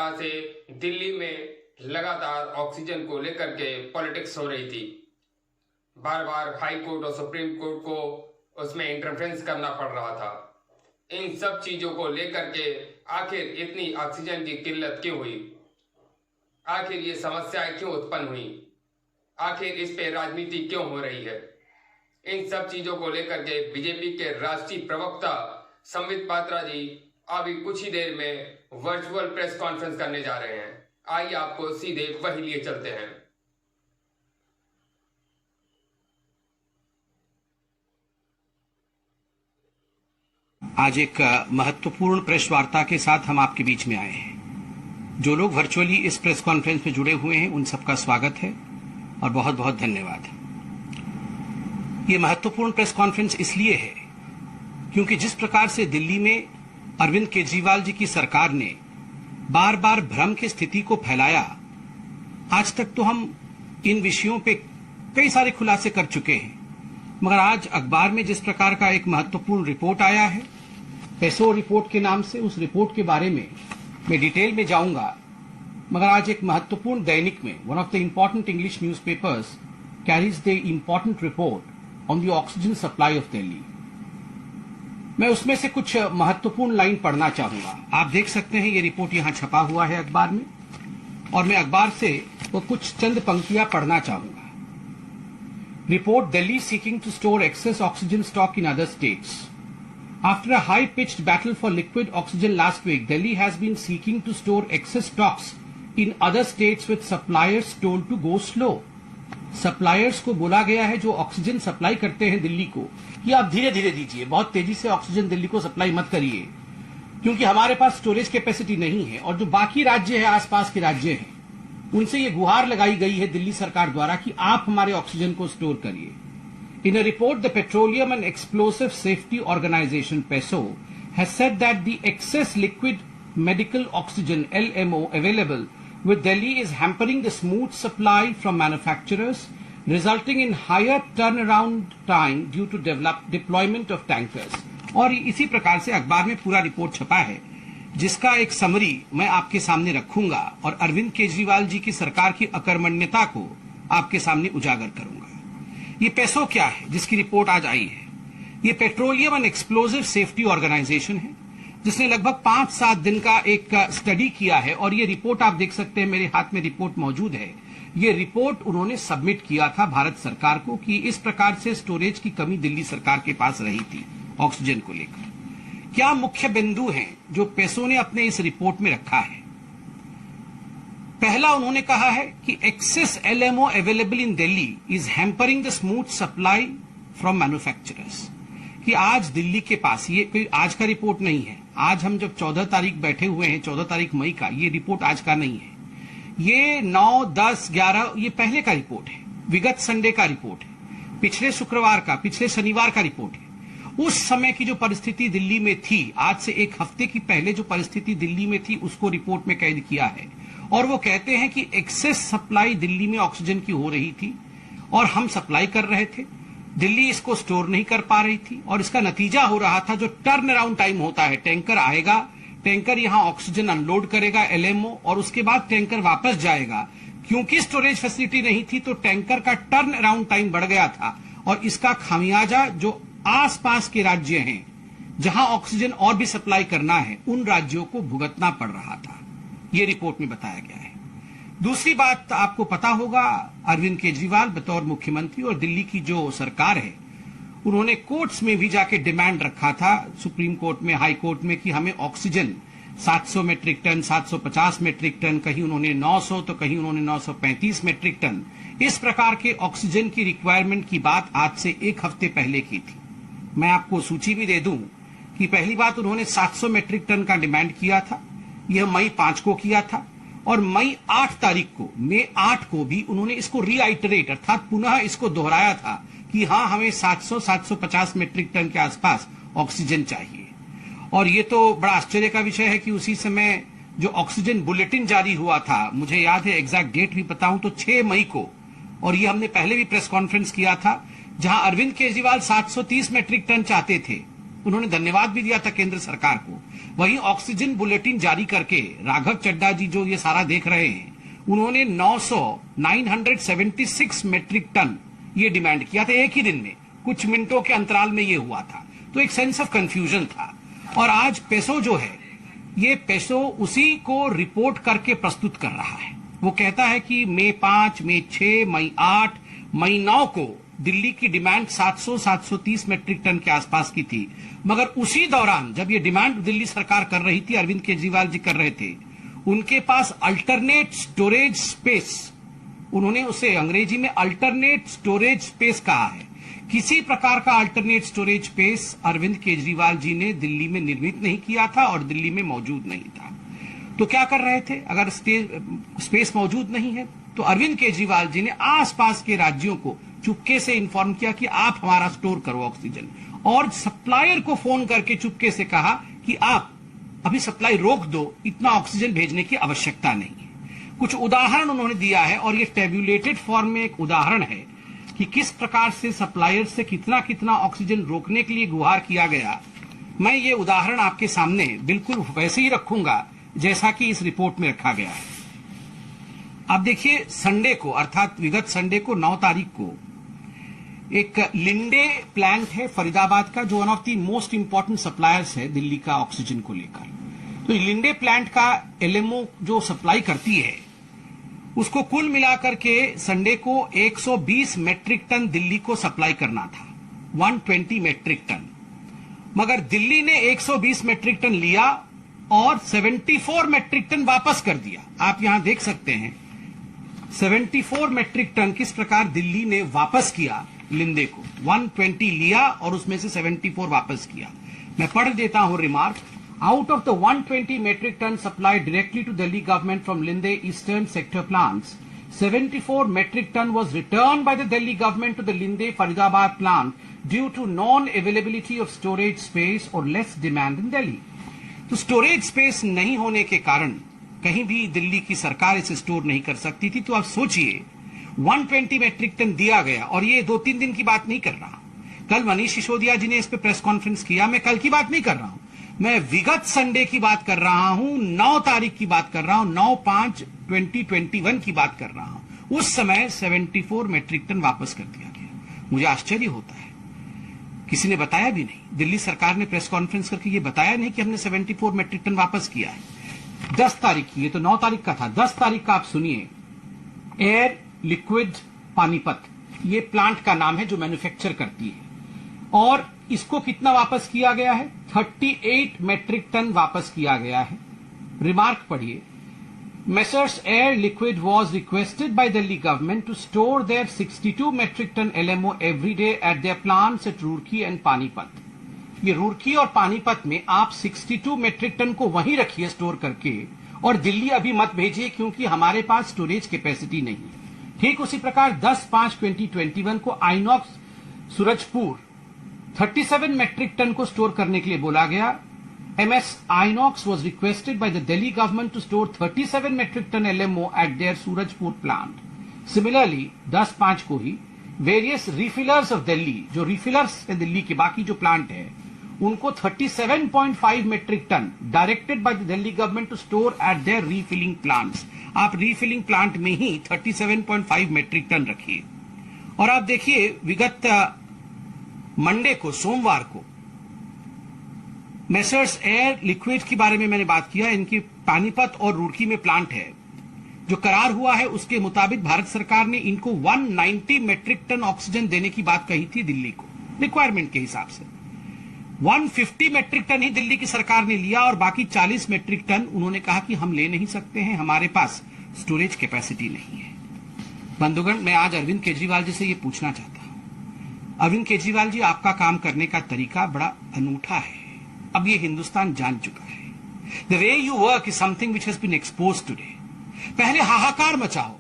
तरह से दिल्ली में लगातार ऑक्सीजन को लेकर के पॉलिटिक्स हो रही थी। बार बार हाई कोर्ट और सुप्रीम कोर्ट को उसमें इंटरफेरेंस करना पड़ रहा था। इन सब चीजों को लेकर के आखिर इतनी ऑक्सीजन की किल्लत क्यों हुई, आखिर ये समस्याएं क्यों उत्पन्न हुई, आखिर इस पे राजनीति क्यों हो रही है, इन सब चीजों को लेकर के बीजेपी के राष्ट्रीय प्रवक्ता संबित पात्रा जी अभी कुछ ही देर में वर्चुअल प्रेस कॉन्फ्रेंस करने जा रहे हैं। आइए आपको सीधे वही लिए चलते हैं। आज एक महत्वपूर्ण प्रेस वार्ता के साथ हम आपके बीच में आए हैं। जो लोग वर्चुअली इस प्रेस कॉन्फ्रेंस में जुड़े हुए हैं उन सबका स्वागत है और बहुत बहुत धन्यवाद। ये महत्वपूर्ण प्रेस कॉन्फ्रेंस इसलिए है क्योंकि जिस प्रकार से दिल्ली में अरविंद केजरीवाल जी की सरकार ने बार बार भ्रम की स्थिति को फैलाया, आज तक तो हम इन विषयों पे कई सारे खुलासे कर चुके हैं, मगर आज अखबार में जिस प्रकार का एक महत्वपूर्ण रिपोर्ट आया है, पेसो रिपोर्ट के नाम से, उस रिपोर्ट के बारे में मैं डिटेल में जाऊंगा। मगर आज एक महत्वपूर्ण दैनिक में, one of the important English newspapers carries the important report on the oxygen supply of Delhi. मैं उसमें से कुछ महत्वपूर्ण लाइन पढ़ना चाहूंगा। आप देख सकते हैं ये रिपोर्ट यहां छपा हुआ है अखबार में, और मैं अखबार से वो कुछ चंद पंक्तियां पढ़ना चाहूंगा। Report: Delhi seeking to store excess oxygen stock in other states. After a high-pitched battle for liquid oxygen last week, Delhi has been seeking to store excess stocks in other states with suppliers told to go slow. Suppliers को बोला गया है जो oxygen supply करते हैं दिल्ली को कि आप धीरे धीरे दीजिए, बहुत तेजी से ऑक्सीजन दिल्ली को सप्लाई मत करिए, क्योंकि हमारे पास स्टोरेज कैपेसिटी नहीं है। और जो बाकी राज्य है, आसपास के राज्य हैं, उनसे ये गुहार लगाई गई है दिल्ली सरकार द्वारा कि आप हमारे ऑक्सीजन को स्टोर करिए। In a report, the petroleum and explosive safety organisation PESO has said that the excess liquid medical oxygen LMO available with Delhi is hampering the smooth supply from manufacturers, resulting in higher turnaround time due to deployment of tankers. और इसी प्रकार से अखबार में पूरा report छपा है, जिसका एक समरी मैं आपके सामने रखूंगा और अरविंद केजरीवाल जी की सरकार की अकर्मण्यता को आपके सामने उजागर करूंगा। ये पेसो क्या है जिसकी रिपोर्ट आज आई है? ये petroleum and explosive safety organisation है, जिसने लगभग 5-7 दिन का एक स्टडी किया है, और ये रिपोर्ट आप देख सकते हैं, मेरे हाथ में रिपोर्ट मौजूद है। ये रिपोर्ट उन्होंने सबमिट किया था भारत सरकार को कि इस प्रकार से स्टोरेज की कमी दिल्ली सरकार के पास रही थी ऑक्सीजन को लेकर। क्या मुख्य बिंदु हैं जो पेसो ने अपने इस रिपोर्ट में रखा है? पहला, उन्होंने कहा है कि excess LMO available in Delhi is hampering the smooth supply from manufacturers. कि आज दिल्ली के पास, ये कोई आज का रिपोर्ट नहीं है, आज हम जब 14 तारीख बैठे हुए हैं, 14 तारीख मई का, ये रिपोर्ट आज का नहीं है, ये 9, 10, 11 ये पहले का रिपोर्ट है, विगत संडे का रिपोर्ट है, पिछले शुक्रवार का, पिछले शनिवार का रिपोर्ट है। उस समय की जो परिस्थिति दिल्ली में थी, आज से एक हफ्ते की पहले जो परिस्थिति दिल्ली में थी, उसको रिपोर्ट में कैद किया है। और वो कहते हैं कि एक्सेस सप्लाई दिल्ली में ऑक्सीजन की हो रही थी और हम सप्लाई कर रहे थे, दिल्ली इसको स्टोर नहीं कर पा रही थी, और इसका नतीजा हो रहा था जो टर्न अराउंड टाइम होता है, टैंकर आएगा, टैंकर यहां ऑक्सीजन अनलोड करेगा LMO, और उसके बाद टैंकर वापस जाएगा। क्योंकि स्टोरेज फैसिलिटी नहीं थी तो टैंकर का टर्न अराउंड टाइम बढ़ गया था, और इसका खामियाजा जो आसपास के राज्य हैं जहां ऑक्सीजन और भी सप्लाई करना है, उन राज्यों को भुगतना पड़ रहा था। यह रिपोर्ट में बताया गया है। दूसरी बात, आपको पता होगा, अरविंद केजरीवाल बतौर मुख्यमंत्री और दिल्ली की जो सरकार है, उन्होंने कोर्ट्स में भी जाके डिमांड रखा था, सुप्रीम कोर्ट में, हाई कोर्ट में, कि हमें oxygen 700 metric tonne, 750 metric tonne, कहीं उन्होंने 900 तो कहीं उन्होंने 935 मेट्रिक टन, इस प्रकार के ऑक्सीजन की रिक्वायरमेंट की बात आज से एक हफ्ते पहले की थी। मैं आपको सूची भी दे दूं कि पहली बात उन्होंने 700 मेट्रिक टन का डिमांड किया था, यह मई 5 को किया था, और मई 8 तारीख को, मई 8 को भी उन्होंने इसको रीआइटरेट अर्थात पुनः इसको दोहराया था कि हां, हमें 700-750 मेट्रिक टन के आसपास ऑक्सीजन चाहिए। और ये तो बड़ा आश्चर्य का विषय है कि उसी समय जो ऑक्सीजन बुलेटिन जारी हुआ था, मुझे याद है, एग्जैक्ट डेट भी बताऊं तो 6 मई को, और ये हमने पहले भी प्रेस कॉन्फ्रेंस किया था, जहां अरविंद केजरीवाल 730 मेट्रिक टन चाहते थे। उन्होंने धन्यवाद भी दिया था केंद्र सरकार को, वहीं ऑक्सीजन बुलेटिन जारी करके राघव चड्ढा जी जो ये सारा देख रहे हैं, उन्होंने 976 मेट्रिक टन ये डिमांड किया था एक ही दिन में, कुछ मिनटों के अंतराल में ये हुआ था। तो एक सेंस ऑफ कंफ्यूजन था। और आज पेसो जो है, ये पेसो उसी को रिपोर्ट करके प्रस्तुत कर रहा है। वो कहता है कि मई 5, मई 6, मई 8, मई 9 को दिल्ली की डिमांड 700-730 मेट्रिक टन के आसपास की थी। मगर उसी दौरान जब ये डिमांड दिल्ली सरकार कर रही थी, अरविंद केजरीवाल जी कर रहे थे, उनके पास अल्टरनेट स्टोरेज स्पेस, उन्होंने उसे अंग्रेजी में अल्टरनेट स्टोरेज स्पेस कहा है। किसी प्रकार का alternate storage space Arvind Kejriwal ji ने दिल्ली में निर्मित नहीं किया था और दिल्ली में मौजूद नहीं था। तो क्या कर रहे थे? अगर स्पेस मौजूद नहीं है तो अरविंद केजरीवाल जी ने आसपास के राज्यों को चुपके से इन्फॉर्म किया कि आप हमारा स्टोर करो ऑक्सीजन, और सप्लायर को फोन करके चुपके से कहा कि आप अभी सप्लाई रोक दो, इतना ऑक्सीजन भेजने की आवश्यकता नहीं है। कुछ उदाहरण उन्होंने दिया है और ये टेब्यूलेटेड फॉर्म में एक उदाहरण है कि किस प्रकार से सप्लायर से कितना कितना ऑक्सीजन रोकने के लिए गुहार किया गया। मैं ये उदाहरण आपके सामने बिल्कुल वैसे ही रखूंगा जैसा कि इस रिपोर्ट में रखा गया है। अब देखिए, संडे को अर्थात विगत संडे को 9 तारीख को एक लिंडे प्लांट है फरीदाबाद का, जो one of the most important suppliers है दिल्ली का ऑक्सीजन को लेकर। तो लिंडे प्लांट का एलएमओ जो सप्लाई करती है, उसको कुल मिलाकर के संडे को 120 मेट्रिक टन दिल्ली को सप्लाई करना था, 120 मेट्रिक टन। मगर दिल्ली ने 120 मेट्रिक टन लिया और 74 मेट्रिक टन वापस कर दिया। आप यहां देख सकते हैं 74 मेट्रिक टन किस प्रकार दिल्ली ने वापस किया लिंडे को। 120 लिया और उसमें से 74 वापस किया। मैं पढ़ देता हूं remark. Out of the 120 metric tons supplied directly to Delhi government from Linde Eastern Sector plants, 74 metric ton was returned by the Delhi government to the Linde Faridabad plant due to non-availability of storage space or less demand in Delhi. तो storage space नहीं होने के कारण कहीं भी दिल्ली की सरकार इसे स्टोर नहीं कर सकती थी। तो आप सोचिए 120 मेट्रिक टन दिया गया, और ये 2-3 दिन की बात नहीं कर रहा। कल मनीष सिसोदिया जी ने इस पे प्रेस कॉन्फ्रेंस किया। मैं कल की बात नहीं कर रहा हूं, मैं विगत संडे की बात कर रहा हूं, 9 तारीख की बात कर रहा हूं, 9/5/2021 की बात कर रहा हूं। उस समय 74 मेट्रिक टन वापस कर दिया गया। मुझे आश्चर्य होता है, किसी ने बताया भी नहीं। दिल्ली सरकार ने प्रेस कॉन्फ्रेंस करके ये बताया नहीं कि हमने 74 मेट्रिक टन वापस किया है। 10 तारीख की, ये तो 9 तारीख का था, 10 तारीख का आप सुनिए। एयर लिक्विड पानीपत, ये प्लांट का नाम है जो मैन्युफैक्चर करती है, और इसको कितना वापस किया गया है? 38 मेट्रिक टन वापस किया गया है। रिमार्क पढ़िए। Messrs. Air Liquid was requested by Delhi government to store their 62 metric ton LMO every day at their plants at Roorkee and Panipat. ये रूरकी और पानीपत में आप 62 मेट्रिक टन को वहीं रखिए स्टोर करके, और दिल्ली अभी मत भेजिए क्योंकि हमारे पास स्टोरेज कैपेसिटी नहीं है। ठीक उसी प्रकार 10/5/2021 को आइनॉक्स सूरजपुर 37 मेट्रिक टन को स्टोर करने के लिए बोला गया। MS Inox was requested by the Delhi government to store 37 metric ton LMO at their Surajpur plant. Similarly, 10/5 को ही various refillers of Delhi, जो refillers है दिल्ली के बाकी जो प्लांट है, उनको 37.5 metric tonne directed by the Delhi government to store at their refilling plants. आप refilling plant में ही 37.5 मेट्रिक टन रखिए। और आप देखिए विगत मंडे को, सोमवार को, मेसर्स एयर लिक्विड के बारे में मैंने बात किया। इनकी पानीपत और रुड़की में प्लांट है। जो करार हुआ है उसके मुताबिक भारत सरकार ने इनको 190 मेट्रिक टन ऑक्सीजन देने की बात कही थी दिल्ली को, रिक्वायरमेंट के हिसाब से। 150 मेट्रिक टन ही दिल्ली की सरकार ने लिया और बाकी 40 मेट्रिक टन उन्होंने कहा कि हम ले नहीं सकते हैं, हमारे पास स्टोरेज कैपेसिटी नहीं है। बंधुगण, मैं आज अरविंद केजरीवाल जी से ये पूछना चाहता हूं। अरविंद केजरीवाल जी, आपका काम करने का तरीका बड़ा अनूठा है। अब ये हिंदुस्तान जान चुका है। The way you work is something which has been exposed today. पहले हाहाकार मचाओ,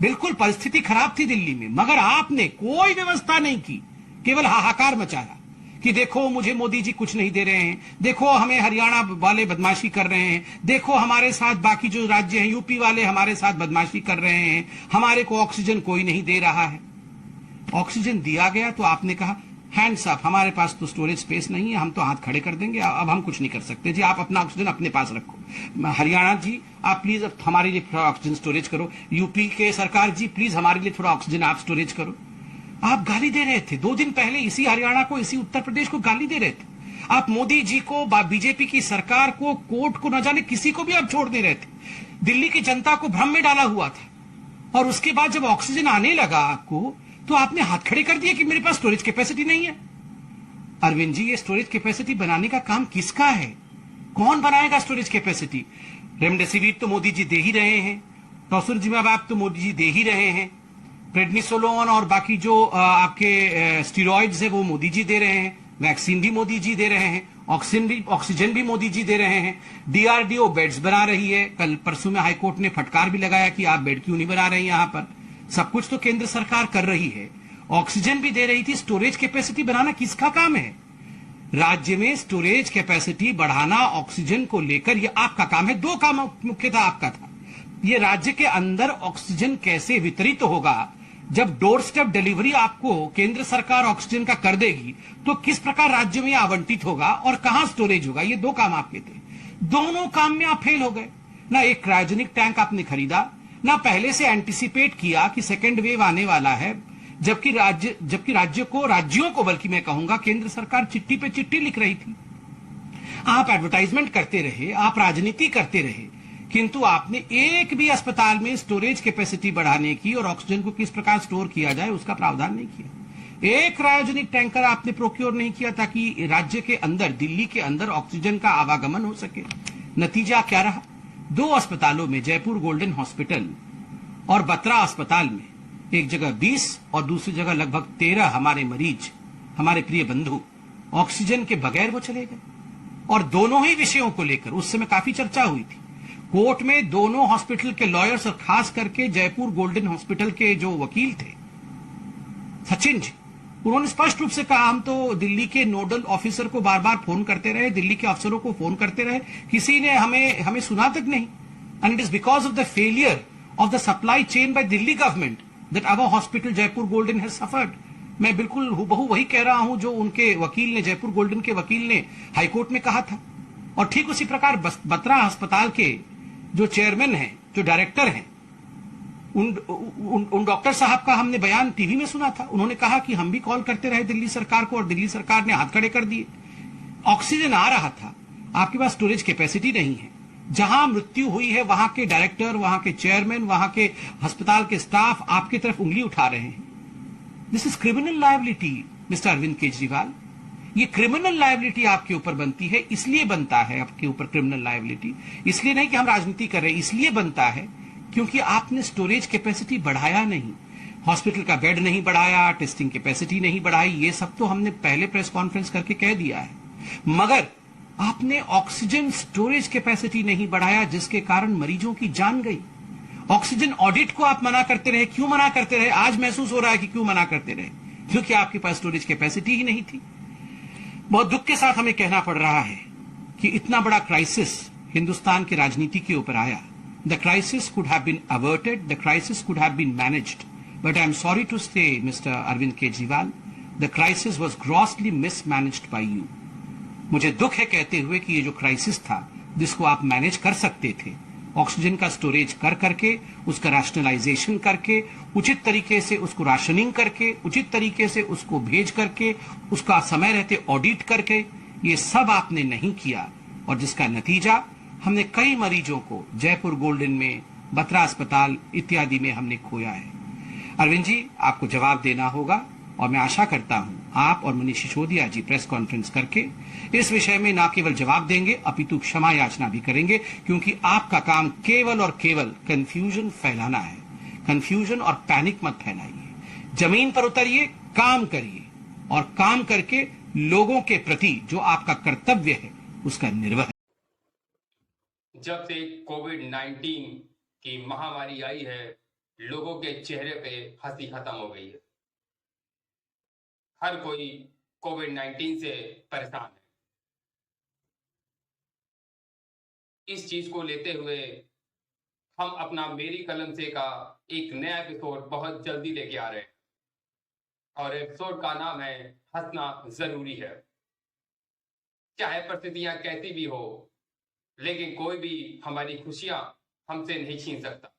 बिल्कुल परिस्थिति खराब थी दिल्ली में, मगर आपने कोई व्यवस्था नहीं की, केवल हाहाकार मचाया कि देखो मुझे मोदी जी कुछ नहीं दे रहे हैं, देखो हमें हरियाणा वाले बदमाशी कर रहे हैं, देखो हमारे साथ बाकी जो राज्य हैं यूपी वाले हमारे साथ बदमाशी कर रहे हैं, हमारे को ऑक्सीजन कोई नहीं दे रहा है। ऑक्सीजन दिया गया तो आपने कहा हैंड्स अप, हमारे पास तो स्टोरेज स्पेस नहीं है, हम तो हाथ खड़े कर देंगे, अब हम कुछ नहीं कर सकते जी, आप अपना ऑक्सीजन अपने पास रखो। हरियाणा जी आप प्लीज अब हमारे लिए थोड़ा ऑक्सीजन स्टोरेज करो। यूपी के सरकार जी प्लीज हमारे लिए थोड़ा ऑक्सीजन आप स्टोरेज करो। आप गाली दे रहे थे 2 दिन पहले, इसी हरियाणा को, इसी उत्तर प्रदेश को गाली दे रहे थे आप। मोदी जी को, बीजेपी की सरकार को, कोर्ट को, न जाने किसी को भी आप छोड़ दे रहे थे। दिल्ली की जनता को भ्रम में डाला हुआ था। और उसके बाद जब ऑक्सीजन आने लगा आपको, तो आपने हाथ खड़े कर दिए कि मेरे पास स्टोरेज कैपेसिटी नहीं है। अरविंद जी, ये स्टोरेज कैपेसिटी बनाने का काम किसका है? कौन बनाएगा स्टोरेज कैपेसिटी? रेमडेसिविर तो मोदी जी दे ही रहे हैं, टोसिलिजुमैब तो मोदी जी दे ही रहे हैं, प्रेडनिसोलोन और बाकी जो आपके स्टीरॉइड्स है वो मोदी जी दे रहे हैं, वैक्सीन भी मोदी जी दे रहे हैं, ऑक्सीजन भी मोदी जी दे रहे हैं, डीआरडीओ बेड्स बना रही है। कल परसों में हाईकोर्ट ने फटकार भी लगाया कि आप बेड क्यों नहीं बना रहे हैं यहां पर। सब कुछ तो केंद्र सरकार कर रही है, ऑक्सीजन भी दे रही थी। स्टोरेज कैपेसिटी बनाना किसका काम है? राज्य में स्टोरेज कैपेसिटी बढ़ाना ऑक्सीजन को लेकर, यह आपका काम है। 2 काम मुख्यतः आपका था। ये राज्य के अंदर ऑक्सीजन कैसे वितरित होगा, जब डोर स्टेप डिलीवरी आपको केंद्र सरकार ऑक्सीजन का कर देगी तो किस प्रकार राज्य में आवंटित होगा और कहां स्टोरेज होगा, ये 2 काम आपके थे। दोनों काम में आप फेल हो गए। ना एक क्रायोजेनिक टैंक आपने खरीदा, ना पहले से एंटिसिपेट किया कि सेकेंड वेव आने वाला है, जबकि राज्यों को बल्कि मैं कहूंगा केंद्र सरकार चिट्ठी पे चिट्ठी लिख रही थी। आप एडवर्टाइजमेंट करते रहे, आप राजनीति करते रहे, किंतु आपने एक भी अस्पताल में स्टोरेज कैपेसिटी बढ़ाने की और ऑक्सीजन को किस प्रकार स्टोर किया जाए उसका प्रावधान नहीं किया। एक क्रायोजेनिक टैंकर आपने प्रोक्योर नहीं किया ताकि राज्य के अंदर, दिल्ली के अंदर ऑक्सीजन का आवागमन हो सके। नतीजा क्या रहा? 2 अस्पतालों में, जयपुर गोल्डन हॉस्पिटल और बत्रा अस्पताल में, एक जगह 20 और दूसरी जगह लगभग 13 हमारे मरीज, हमारे प्रिय बंधु ऑक्सीजन के बगैर वो चले गए। और दोनों ही विषयों को लेकर उस समय काफी चर्चा हुई थी कोर्ट में। दोनों हॉस्पिटल के लॉयर्स और खास करके जयपुर गोल्डन हॉस्पिटल के जो वकील थे सचिन जी, उन्होंने स्पष्ट रूप से कहा हम तो दिल्ली के नोडल ऑफिसर को बार बार फोन करते रहे, दिल्ली के अफसरों को फोन करते रहे, किसी ने हमें सुना तक नहीं। And it is because of the failure of the supply chain by Delhi government that our hospital Jaipur golden has suffered. मैं बिल्कुल हूबहू वही कह रहा हूं जो उनके वकील ने, जयपुर गोल्डन के वकील ने हाईकोर्ट में कहा था। और ठीक उसी प्रकार बत्रा अस्पताल के जो चेयरमैन हैं, जो डायरेक्टर हैं, उन डॉक्टर साहब का हमने बयान टीवी में सुना था। उन्होंने कहा कि हम भी कॉल करते रहे दिल्ली सरकार को और दिल्ली सरकार ने हाथ खड़े कर दिए। ऑक्सीजन आ रहा था, आपके पास स्टोरेज कैपेसिटी नहीं है। जहां मृत्यु हुई है वहां के डायरेक्टर, वहां के चेयरमैन, वहां के अस्पताल के स्टाफ आपकी तरफ उंगली उठा रहे हैं। This is criminal liability mister Arvind Kejriwal. ये क्रिमिनल लायबिलिटी आपके ऊपर बनती है। इसलिए बनता है आपके ऊपर क्रिमिनल लायबिलिटी, इसलिए नहीं कि हम राजनीति कर रहे हैं, इसलिए बनता है क्योंकि आपने स्टोरेज कैपेसिटी बढ़ाया नहीं, हॉस्पिटल का बेड नहीं बढ़ाया, टेस्टिंग कैपेसिटी नहीं बढ़ाई। ये सब तो हमने पहले प्रेस कॉन्फ्रेंस करके कह दिया है, मगर आपने ऑक्सीजन स्टोरेज कैपेसिटी नहीं बढ़ाया, जिसके कारण मरीजों की जान गई। ऑक्सीजन ऑडिट को आप मना करते रहे। क्यों मना करते रहे? आज महसूस हो रहा है कि क्यों मना करते रहे, क्योंकि आपके पास स्टोरेज कैपेसिटी ही नहीं थी। बहुत दुख के साथ हमें कहना पड़ रहा है कि इतना बड़ा क्राइसिस हिंदुस्तान की राजनीति के ऊपर आया। The crisis could have been averted, the crisis could have been managed, but I am sorry to say mister Arvind Kejriwal, the crisis was grossly mismanaged by you. मुझे दुख है कहते हुए कि ये जो क्राइसिस था, जिसको आप मैनेज कर सकते थे, ऑक्सीजन का स्टोरेज कर करके, उसका रैशनलाइजेशन करके, उचित तरीके से उसको राशनिंग करके, उचित तरीके से उसको भेज करके, उसका समय रहते ऑडिट करके, ये सब आपने नहीं किया। और जिसका नतीजा हमने कई मरीजों को जयपुर गोल्डन में, बत्रा अस्पताल इत्यादि में हमने खोया है। अरविंद जी, आपको जवाब देना होगा और मैं आशा करता हूं आप और मनीष सिसोदिया जी प्रेस कॉन्फ्रेंस करके इस विषय में न केवल जवाब देंगे अपितु क्षमा याचना भी करेंगे, क्योंकि आपका काम केवल और केवल कंफ्यूजन फैलाना है। कंफ्यूजन और पैनिक मत फैलाइए, जमीन पर उतरिए, काम करिए और काम करके लोगों के प्रति जो आपका कर्तव्य है उसका निर्वहन। जब से कोविड-19 की महामारी आई है, लोगों के चेहरे पे हंसी खत्म हो गई है। हर कोई कोविड-19 से परेशान है। इस चीज को लेते हुए हम अपना मेरी कलम से का एक नया एपिसोड बहुत जल्दी लेके आ रहे हैं। और एपिसोड का नाम है हंसना जरूरी है। चाहे परिस्थितियां कैसी भी हो, लेकिन कोई भी हमारी खुशियां हमसे नहीं छीन सकता,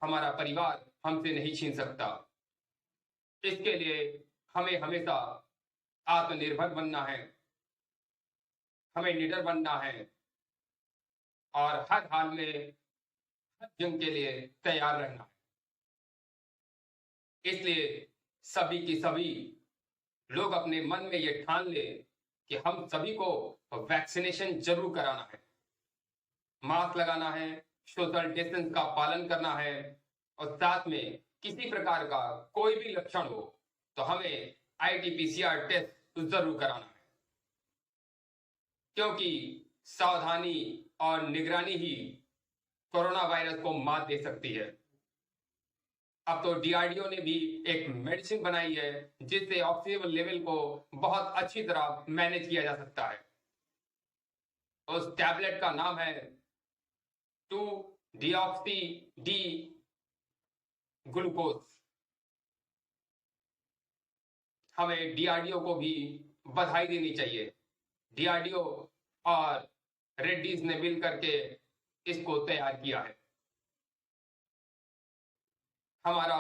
हमारा परिवार हमसे नहीं छीन सकता। इसके लिए हमें हमेशा आत्मनिर्भर बनना है, हमें निडर बनना है और हर हाल में हर जंग के लिए तैयार रहना है। इसलिए सभी की सभी लोग अपने मन में ये ठान ले कि हम सभी को वैक्सीनेशन जरूर कराना है, मास्क लगाना है, सोशल डिस्टेंस का पालन करना है और साथ में किसी प्रकार का कोई भी लक्षण हो तो हमें RT-PCR टेस्ट जरूर कराना है, क्योंकि सावधानी और निगरानी ही कोरोना वायरस को मात दे सकती है। अब तो DRDO ने भी एक मेडिसिन बनाई है जिससे ऑक्सीजन लेवल को बहुत अच्छी तरह मैनेज किया जा सकता है। उस टैबलेट का नाम है 2-deoxy-D ग्लूकोज। हमें DRDO को भी बधाई देनी चाहिए। DRDO और रेड्डीज ने मिल करके इसको तैयार किया है। हमारा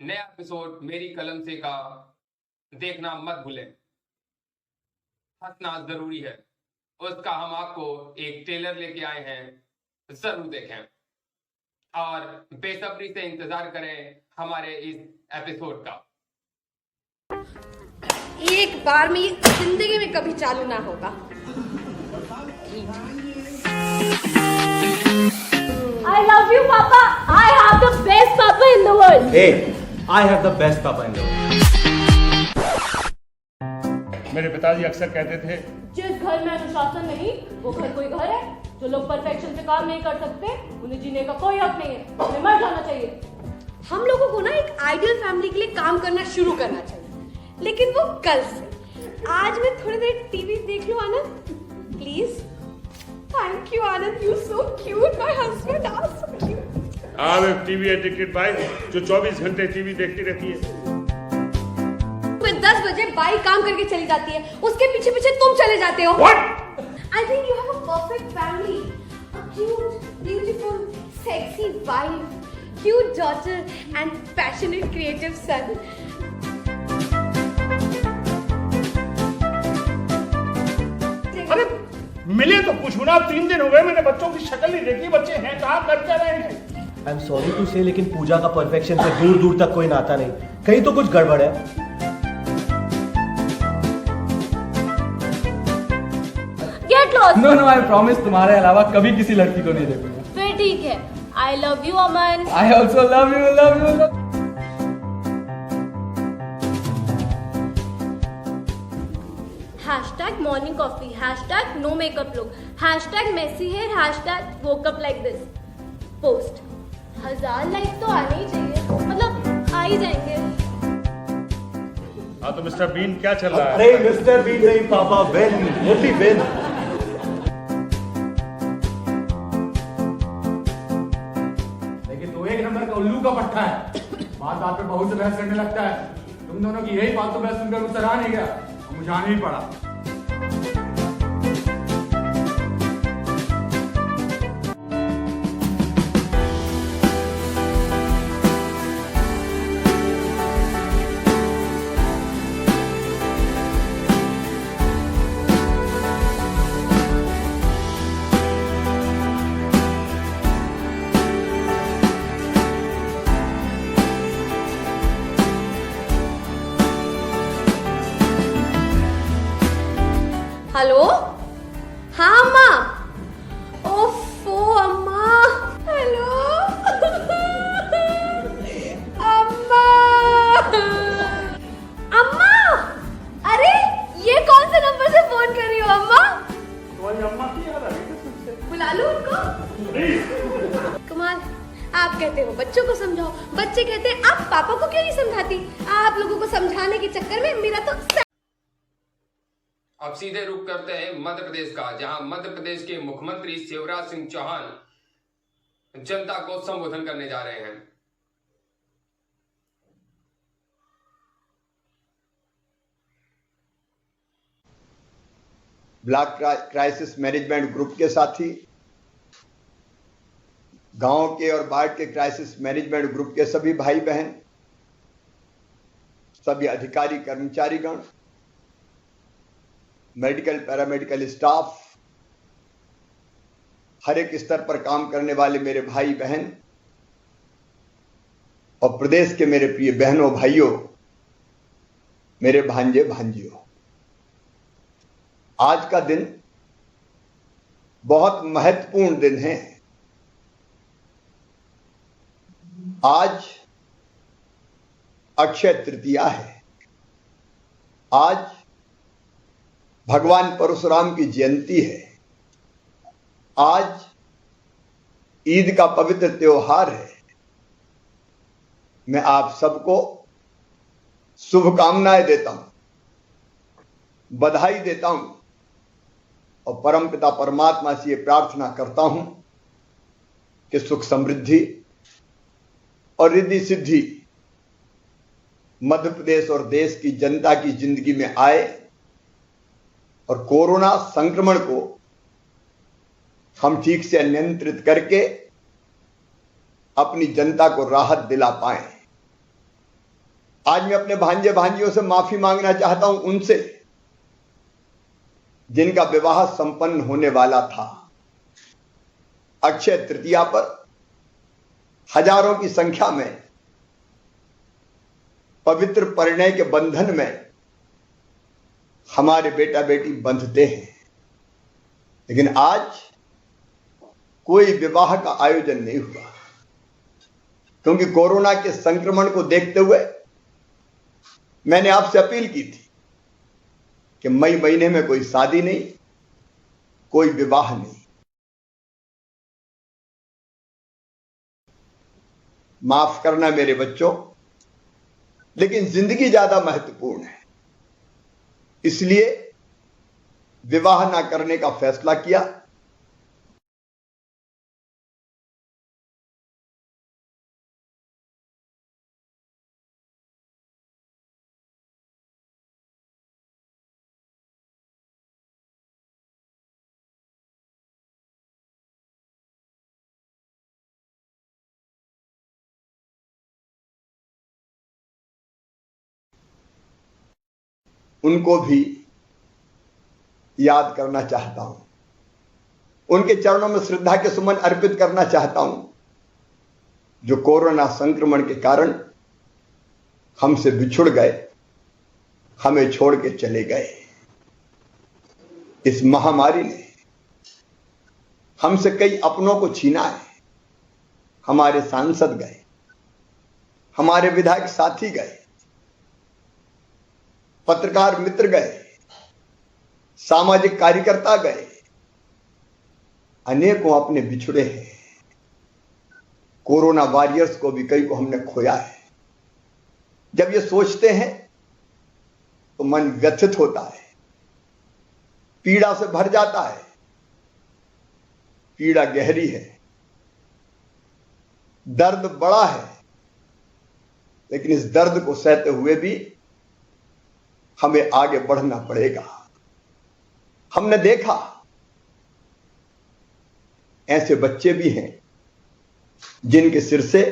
नया एपिसोड मेरी कलम से का देखना मत भूलें। हंसना जरूरी है, उसका हम आपको एक ट्रेलर लेके आए हैं, जरूर देखें और बेसब्री से इंतजार करें हमारे इस एपिसोड का। एक बार में ये जिंदगी में कभी चालू ना होगा। I love you, Papa. I have the best Papa in the world. Hey, I have the best Papa in the world. मेरे पिताजी अक्सर कहते थे, जिस घर में अनुशासन नहीं, वो घर कोई घर है। जो लोग परफेक्शन से काम नहीं कर सकते, उन्हें जीने का कोई हक नहीं है, उन्हें मर जाना चाहिए। हम लोगों को ना एक आइडियल फैमिली के लिए काम करना शुरू करना चाहिए, लेकिन वो कल से। आज मैं थोड़ी देर टीवी देख लूं Anand, please. Thank you Anand, you so cute, my husband are so cute. आप एक टीवी एडिक्टेड वाइफ जो 24 घंटे टीवी देखती रहती है। सुबह 10 बजे बाई काम करके चली जाती है, उसके पीछे पीछे तुम चले जाते हो। What? I think you have a perfect family, a cute, beautiful, sexy wife, cute daughter and passionate, creative son. अरे मिले तो पूछो ना, 3 दिन हो गए मैंने बच्चों की शक्ल नहीं देखी। बच्चे हैं कहाँ, कर क्या रहे हैं? आई एम सॉरी टू से, लेकिन पूजा का परफेक्शन से दूर दूर तक कोई नाता नहीं। कहीं तो कुछ गड़बड़ है। Get lost. No no, I promise तुम्हारे अलावा कभी किसी लड़की को नहीं देखूंगा। फिर ठीक है। I love you, Aman. I also love you, love you. Hashtag morning coffee, hashtag no makeup look, hashtag messy hair, hashtag woke up like this. Post 1000 like तो आने ही चाहिए, मतलब आ ही जाएंगे। हाँ तो मिस्टर बीन क्या चल रहा है? नहीं मिस्टर बीन नहीं पापा, बेन, मोटी बेन। लेकिन तो एक नंबर का उल्लू का पट्टा है। बात बात पे बहुत से बहस करने लगता है। तुम दोनों की यही फालतू बहस सुनकर मुझसे रहा नहीं गया, मुझे आना ही पड़ा। हेलो, हाँ अम्मा। ओफो अम्मा, हेलो अम्मा। अम्मा, अरे ये कौन से नंबर से फोन कर रही हो अम्मा? तुम्हारी अम्मा की याद आ रही है तुमसे। बुला लूं उनको? कमाल, आप कहते हो बच्चों को समझाओ, बच्चे कहते हैं आप पापा को क्यों नहीं समझाती? आप लोगों को समझाने के चक्कर में मेरा तो अब सीधे रुख करते हैं मध्य प्रदेश का, जहां मध्य प्रदेश के मुख्यमंत्री शिवराज सिंह चौहान जनता को संबोधन करने जा रहे हैं। ब्लॉक क्राइसिस मैनेजमेंट ग्रुप के साथी, गांव के और बाढ़ के क्राइसिस मैनेजमेंट ग्रुप के सभी भाई बहन, सभी अधिकारी कर्मचारीगण, मेडिकल पैरामेडिकल स्टाफ, हर एक स्तर पर काम करने वाले मेरे भाई बहन और प्रदेश के मेरे प्रिय बहनों भाइयों, मेरे भांजे भांजियों, आज का दिन बहुत महत्वपूर्ण दिन है। आज अक्षय तृतीया है। आज भगवान परशुराम की जयंती है। आज ईद का पवित्र त्योहार है। मैं आप सबको शुभकामनाएं देता हूं, बधाई देता हूं और परमपिता परमात्मा से ये प्रार्थना करता हूं कि सुख समृद्धि और रिद्धि सिद्धि मध्य प्रदेश और देश की जनता की जिंदगी में आए और कोरोना संक्रमण को हम ठीक से नियंत्रित करके अपनी जनता को राहत दिला पाए। आज मैं अपने भांजे भांजियों से माफी मांगना चाहता हूं, उनसे जिनका विवाह संपन्न होने वाला था। अक्षय तृतीया पर हजारों की संख्या में पवित्र परिणय के बंधन में हमारे बेटा बेटी बंधते हैं, लेकिन आज कोई विवाह का आयोजन नहीं हुआ, क्योंकि कोरोना के संक्रमण को देखते हुए मैंने आपसे अपील की थी कि मई महीने में कोई शादी नहीं, कोई विवाह नहीं। माफ करना मेरे बच्चों, लेकिन जिंदगी ज्यादा महत्वपूर्ण है, इसलिए विवाह ना करने का फैसला किया। उनको भी याद करना चाहता हूं, उनके चरणों में श्रद्धा के सुमन अर्पित करना चाहता हूं, जो कोरोना संक्रमण के कारण हमसे बिछुड़ गए, हमें छोड़ के चले गए। इस महामारी ने हमसे कई अपनों को छीना है। हमारे सांसद गए, हमारे विधायक साथी गए, पत्रकार मित्र गए, सामाजिक कार्यकर्ता गए, अनेकों अपने बिछुड़े हैं। कोरोना वॉरियर्स को भी कई को हमने खोया है। जब ये सोचते हैं तो मन व्यथित होता है, पीड़ा से भर जाता है। पीड़ा गहरी है, दर्द बड़ा है, लेकिन इस दर्द को सहते हुए भी हमें आगे बढ़ना पड़ेगा। हमने देखा ऐसे बच्चे भी हैं जिनके सिर से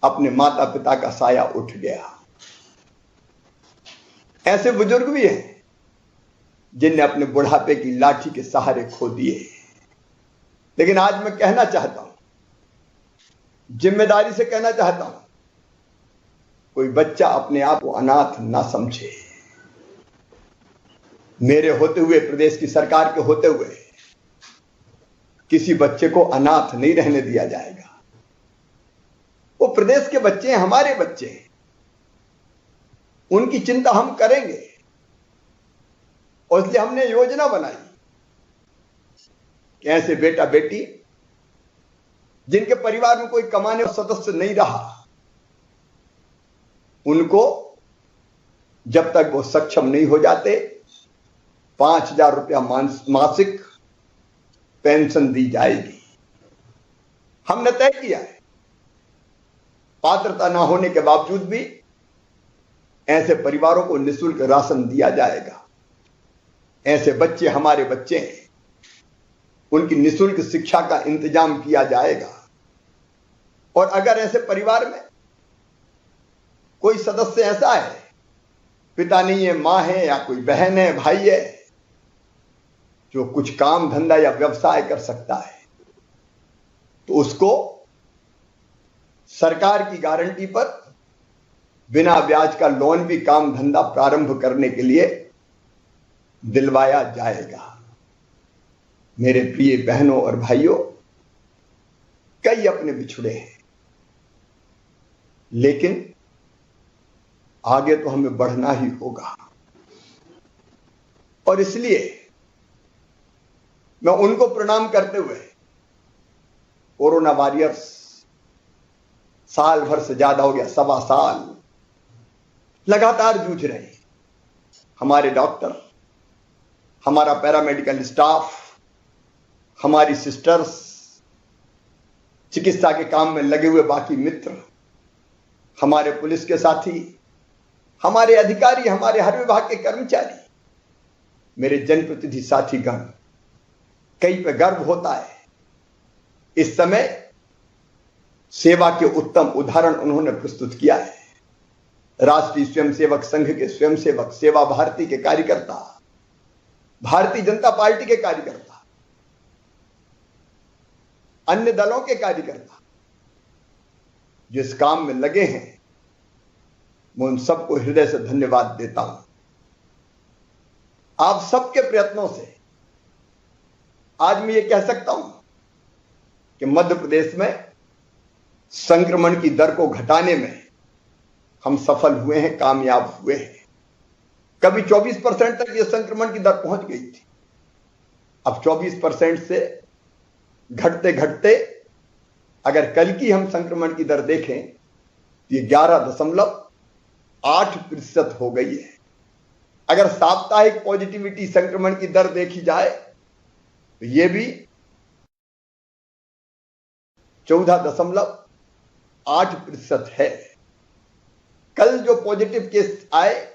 अपने माता पिता का साया उठ गया। ऐसे बुजुर्ग भी हैं जिनने अपने बुढ़ापे की लाठी के सहारे खो दिए। लेकिन आज मैं कहना चाहता हूं, जिम्मेदारी से कहना चाहता हूं, कोई बच्चा अपने आप को अनाथ ना समझे। मेरे होते हुए, प्रदेश की सरकार के होते हुए किसी बच्चे को अनाथ नहीं रहने दिया जाएगा। वो प्रदेश के बच्चे हैं, हमारे बच्चे हैं, उनकी चिंता हम करेंगे। और इसलिए हमने योजना बनाई कि ऐसे बेटा बेटी जिनके परिवार में कोई कमाने वाला सदस्य नहीं रहा, उनको जब तक वो सक्षम नहीं हो जाते 5,000 रुपया मासिक पेंशन दी जाएगी। हमने तय किया है, पात्रता ना होने के बावजूद भी ऐसे परिवारों को निःशुल्क राशन दिया जाएगा। ऐसे बच्चे हमारे बच्चे हैं, उनकी निःशुल्क शिक्षा का इंतजाम किया जाएगा। और अगर ऐसे परिवार में कोई सदस्य ऐसा है, पिता नहीं है, मां है या कोई बहन है, भाई है, जो कुछ काम धंधा या व्यवसाय कर सकता है, तो उसको सरकार की गारंटी पर बिना ब्याज का लोन भी काम धंधा प्रारंभ करने के लिए दिलवाया जाएगा। मेरे प्रिय बहनों और भाइयों, कई अपने बिछुड़े हैं, लेकिन आगे तो हमें बढ़ना ही होगा। और इसलिए मैं उनको प्रणाम करते हुए, कोरोना वॉरियर्स, साल भर से ज्यादा हो गया, 1.25 साल लगातार जूझ रहे हैं। हमारे डॉक्टर, हमारा पैरामेडिकल स्टाफ, हमारी सिस्टर्स, चिकित्सा के काम में लगे हुए बाकी मित्र, हमारे पुलिस के साथी, हमारे अधिकारी, हमारे हर विभाग के कर्मचारी, मेरे जनप्रतिनिधि साथीगण, कई पे गर्व होता है। इस समय सेवा के उत्तम उदाहरण उन्होंने प्रस्तुत किया है। राष्ट्रीय स्वयंसेवक संघ के स्वयंसेवक, सेवा भारती के कार्यकर्ता, भारतीय जनता पार्टी के कार्यकर्ता, अन्य दलों के कार्यकर्ता जिस काम में लगे हैं, मैं उन सबको हृदय से धन्यवाद देता हूं। आप सबके प्रयत्नों से आज मैं ये कह सकता हूं कि मध्य प्रदेश में संक्रमण की दर को घटाने में हम सफल हुए हैं, कामयाब हुए हैं। कभी 24% तक ये संक्रमण की दर पहुंच गई थी, अब 24% से घटते घटते अगर कल की हम संक्रमण की दर देखें तो ये 11.8% हो गई है। अगर साप्ताहिक पॉजिटिविटी संक्रमण की दर देखी जाए तो ये भी 14.8% है। कल जो पॉजिटिव केस आए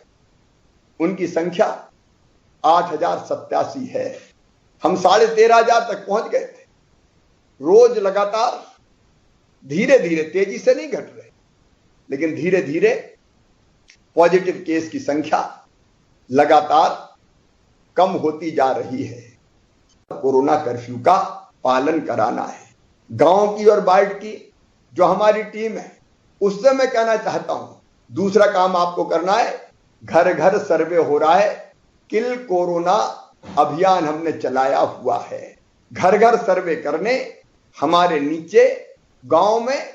उनकी संख्या 8,087 है। हम 13,500 तक पहुंच गए थे। रोज लगातार धीरे धीरे, तेजी से नहीं घट रहे, लेकिन धीरे धीरे पॉजिटिव केस की संख्या लगातार कम होती जा रही है। कोरोना कर्फ्यू का पालन कराना है। गांव की और बाढ़ की जो हमारी टीम है, उससे मैं कहना चाहता हूं, दूसरा काम आपको करना है। घर घर सर्वे हो रहा है, किल कोरोना अभियान हमने चलाया हुआ है। घर घर सर्वे करने हमारे नीचे गांव में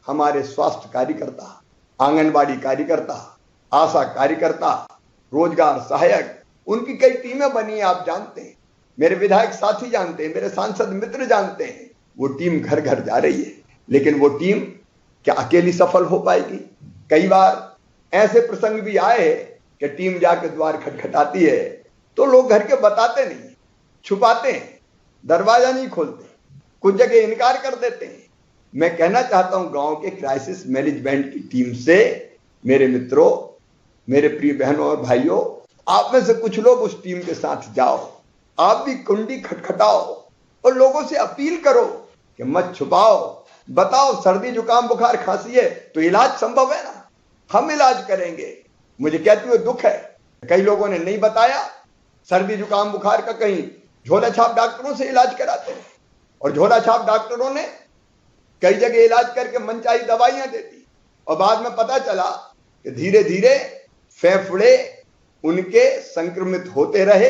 हमारे स्वास्थ्य कार्यकर्ता, आंगनबाड़ी कार्यकर्ता, आशा कार्यकर्ता, रोजगार सहायक, उनकी कई टीमें बनी हैं, आप जानते हैं, मेरे विधायक साथी जानते हैं, मेरे सांसद मित्र जानते हैं। वो टीम घर घर जा रही है, लेकिन वो टीम क्या अकेली सफल हो पाएगी? कई बार ऐसे प्रसंग भी आए हैं कि टीम जाके द्वार खटखटाती है तो लोग घर के बताते नहीं, छुपाते हैं, दरवाजा नहीं खोलते, कुछ जगह इनकार कर देते हैं। मैं कहना चाहता हूं गांव के क्राइसिस मैनेजमेंट की टीम से, मेरे मित्रों, मेरे प्रिय बहनों और भाइयों, आप में से कुछ लोग उस टीम के साथ जाओ, आप भी कुंडी खटखटाओ और लोगों से अपील करो कि मत छुपाओ, बताओ सर्दी जुकाम बुखार खांसी है तो इलाज संभव है ना, हम इलाज करेंगे। मुझे कहते हुए दुख है, कई लोगों ने नहीं बताया। सर्दी जुकाम बुखार का कहीं झोला छाप डॉक्टरों से इलाज कराते हैं और झोला छाप डॉक्टरों ने कई जगह इलाज करके मनचाही दवाइयां दे दी और बाद में पता चला कि धीरे धीरे फेफड़े उनके संक्रमित होते रहे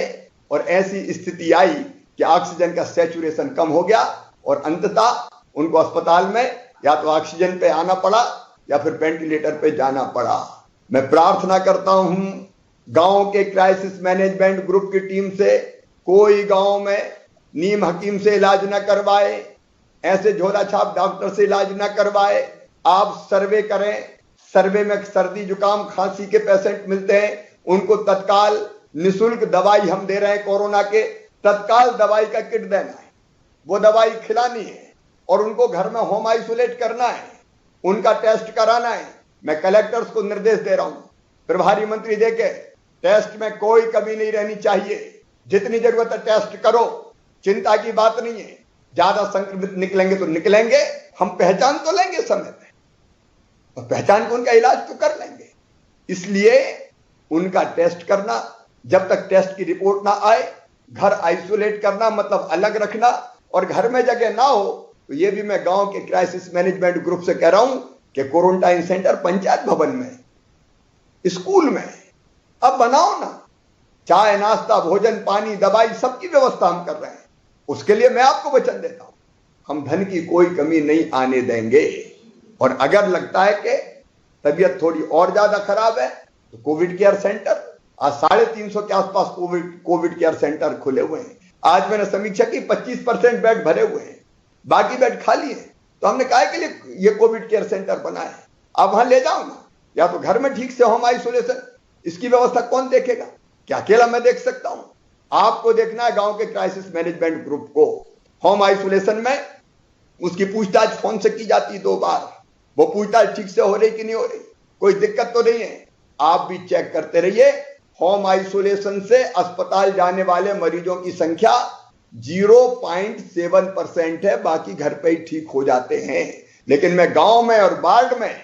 और ऐसी स्थिति आई कि ऑक्सीजन का सैचुरेशन कम हो गया और अंततः उनको अस्पताल में या तो ऑक्सीजन पे आना पड़ा या फिर वेंटिलेटर पे जाना पड़ा। मैं प्रार्थना करता हूं गांव के क्राइसिस मैनेजमेंट ग्रुप की टीम से, कोई गांव में नीम हकीम से इलाज न करवाए, ऐसे झोला छाप डॉक्टर से इलाज न करवाए। आप सर्वे करें, सर्वे में सर्दी जुकाम खांसी के पेशेंट मिलते हैं, उनको तत्काल निःशुल्क दवाई हम दे रहे हैं। कोरोना के तत्काल दवाई का किट देना है, वो दवाई खिलानी है और उनको घर में होम आइसोलेट करना है, उनका टेस्ट कराना है। मैं कलेक्टर्स को निर्देश दे रहा हूं, प्रभारी मंत्री देके टेस्ट में कोई कमी नहीं रहनी चाहिए। जितनी जरूरत है टेस्ट करो, चिंता की बात नहीं है। ज्यादा संक्रमित निकलेंगे तो निकलेंगे, हम पहचान तो लेंगे समय पे, और पहचान को उनका इलाज तो कर लेंगे। इसलिए उनका टेस्ट करना, जब तक टेस्ट की रिपोर्ट ना आए, घर आइसोलेट करना मतलब अलग रखना, और घर में जगह ना हो तो ये भी मैं गांव के क्राइसिस मैनेजमेंट ग्रुप से कह रहा हूं कि क्वारंटाइन सेंटर पंचायत भवन में, स्कूल में अब बनाओ ना। चाय, नाश्ता, भोजन, पानी, दवाई सबकी व्यवस्था हम कर रहे हैं। उसके लिए मैं आपको वचन देता हूं, हम धन की कोई कमी नहीं आने देंगे। और अगर लगता है कि तबीयत थोड़ी और ज्यादा खराब है तो कोविड केयर सेंटर, आज 350 के आसपास कोविड केयर सेंटर खुले हुए हैं। आज मैंने समीक्षा की 25% बेड भरे हुए हैं, बाकी बेड खाली हैं। तो हमने कहा के लिए ये कोविड केयर सेंटर बना है, आप वहां ले जाओ ना, या तो घर में ठीक से होम आइसोलेशन, इसकी व्यवस्था कौन देखेगा? क्या अकेला मैं देख सकता हूं? आपको देखना है गांव के क्राइसिस मैनेजमेंट ग्रुप को। होम आइसोलेशन में उसकी पूछताछ फोन से की जाती है 2 बार, वो पूछताछ ठीक से हो रही कि नहीं हो रही, कोई दिक्कत तो नहीं है। आप भी चेक करते रहिए। होम आइसोलेशन से अस्पताल जाने वाले मरीजों की संख्या 0.7% है, बाकी घर पे ही ठीक हो जाते हैं। लेकिन मैं गांव में और वार्ड में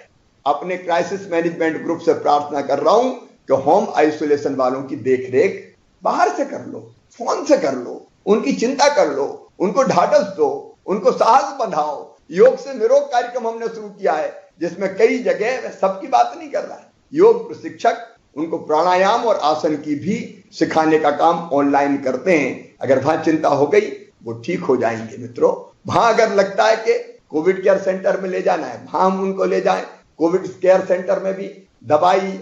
अपने क्राइसिस मैनेजमेंट ग्रुप से प्रार्थना कर रहा हूं कि होम आइसोलेशन वालों की देखरेख बाहर से कर लो, फोन से कर लो, उनकी चिंता कर लो, उनको ढाढ़स दो, उनको साहस बंधाओ। योग से निरोग कार्यक्रम हमने शुरू किया है, जिसमें कई जगह, मैं सबकी बात नहीं कर रहा है, योग प्रशिक्षक उनको प्राणायाम और आसन की भी सिखाने का काम ऑनलाइन करते हैं। अगर वहां चिंता हो गई वो ठीक हो जाएंगे मित्रों। वहां अगर लगता है कि कोविड केयर सेंटर में ले जाना है, वहां हम उनको ले जाएं। कोविड केयर सेंटर में भी दवाई,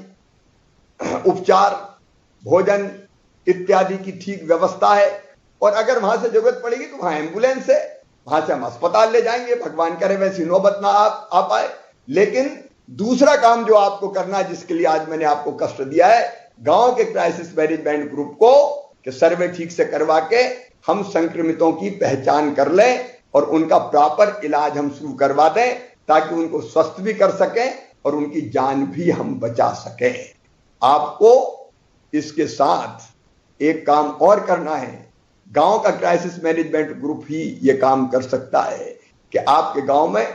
उपचार, भोजन इत्यादि की ठीक व्यवस्था है। और अगर वहां से जरूरत पड़ेगी तो वहां एम्बुलेंस है, वहां से हम अस्पताल ले जाएंगे। भगवान करे वैसी नौबत ना आ पाए। लेकिन दूसरा काम जो आपको करना है, जिसके लिए आज मैंने आपको कष्ट दिया है, गांव के क्राइसिस मैनेजमेंट ग्रुप को कि सर्वे ठीक से करवा के हम संक्रमितों की पहचान कर लें और उनका प्रॉपर इलाज हम शुरू करवा दें, ताकि उनको स्वस्थ भी कर सकें और उनकी जान भी हम बचा सकें। आपको इसके साथ एक काम और करना है। गांव का क्राइसिस मैनेजमेंट ग्रुप ही यह काम कर सकता है कि आपके गांव में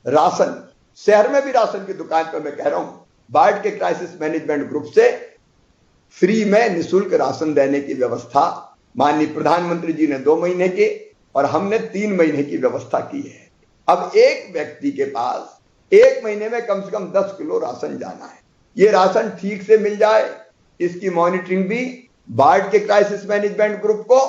राशन, शहर में भी राशन की दुकान पर मैं कह रहा हूं, वार्ड के क्राइसिस मैनेजमेंट ग्रुप से फ्री में निःशुल्क राशन देने की व्यवस्था माननीय प्रधानमंत्री जी ने 2 महीने की और हमने 3 महीने की व्यवस्था की है। अब एक व्यक्ति के पास 1 महीने में कम से कम 10 किलो राशन जाना है। ये राशन ठीक से मिल जाए, इसकी मॉनिटरिंग भी वार्ड के क्राइसिस मैनेजमेंट ग्रुप को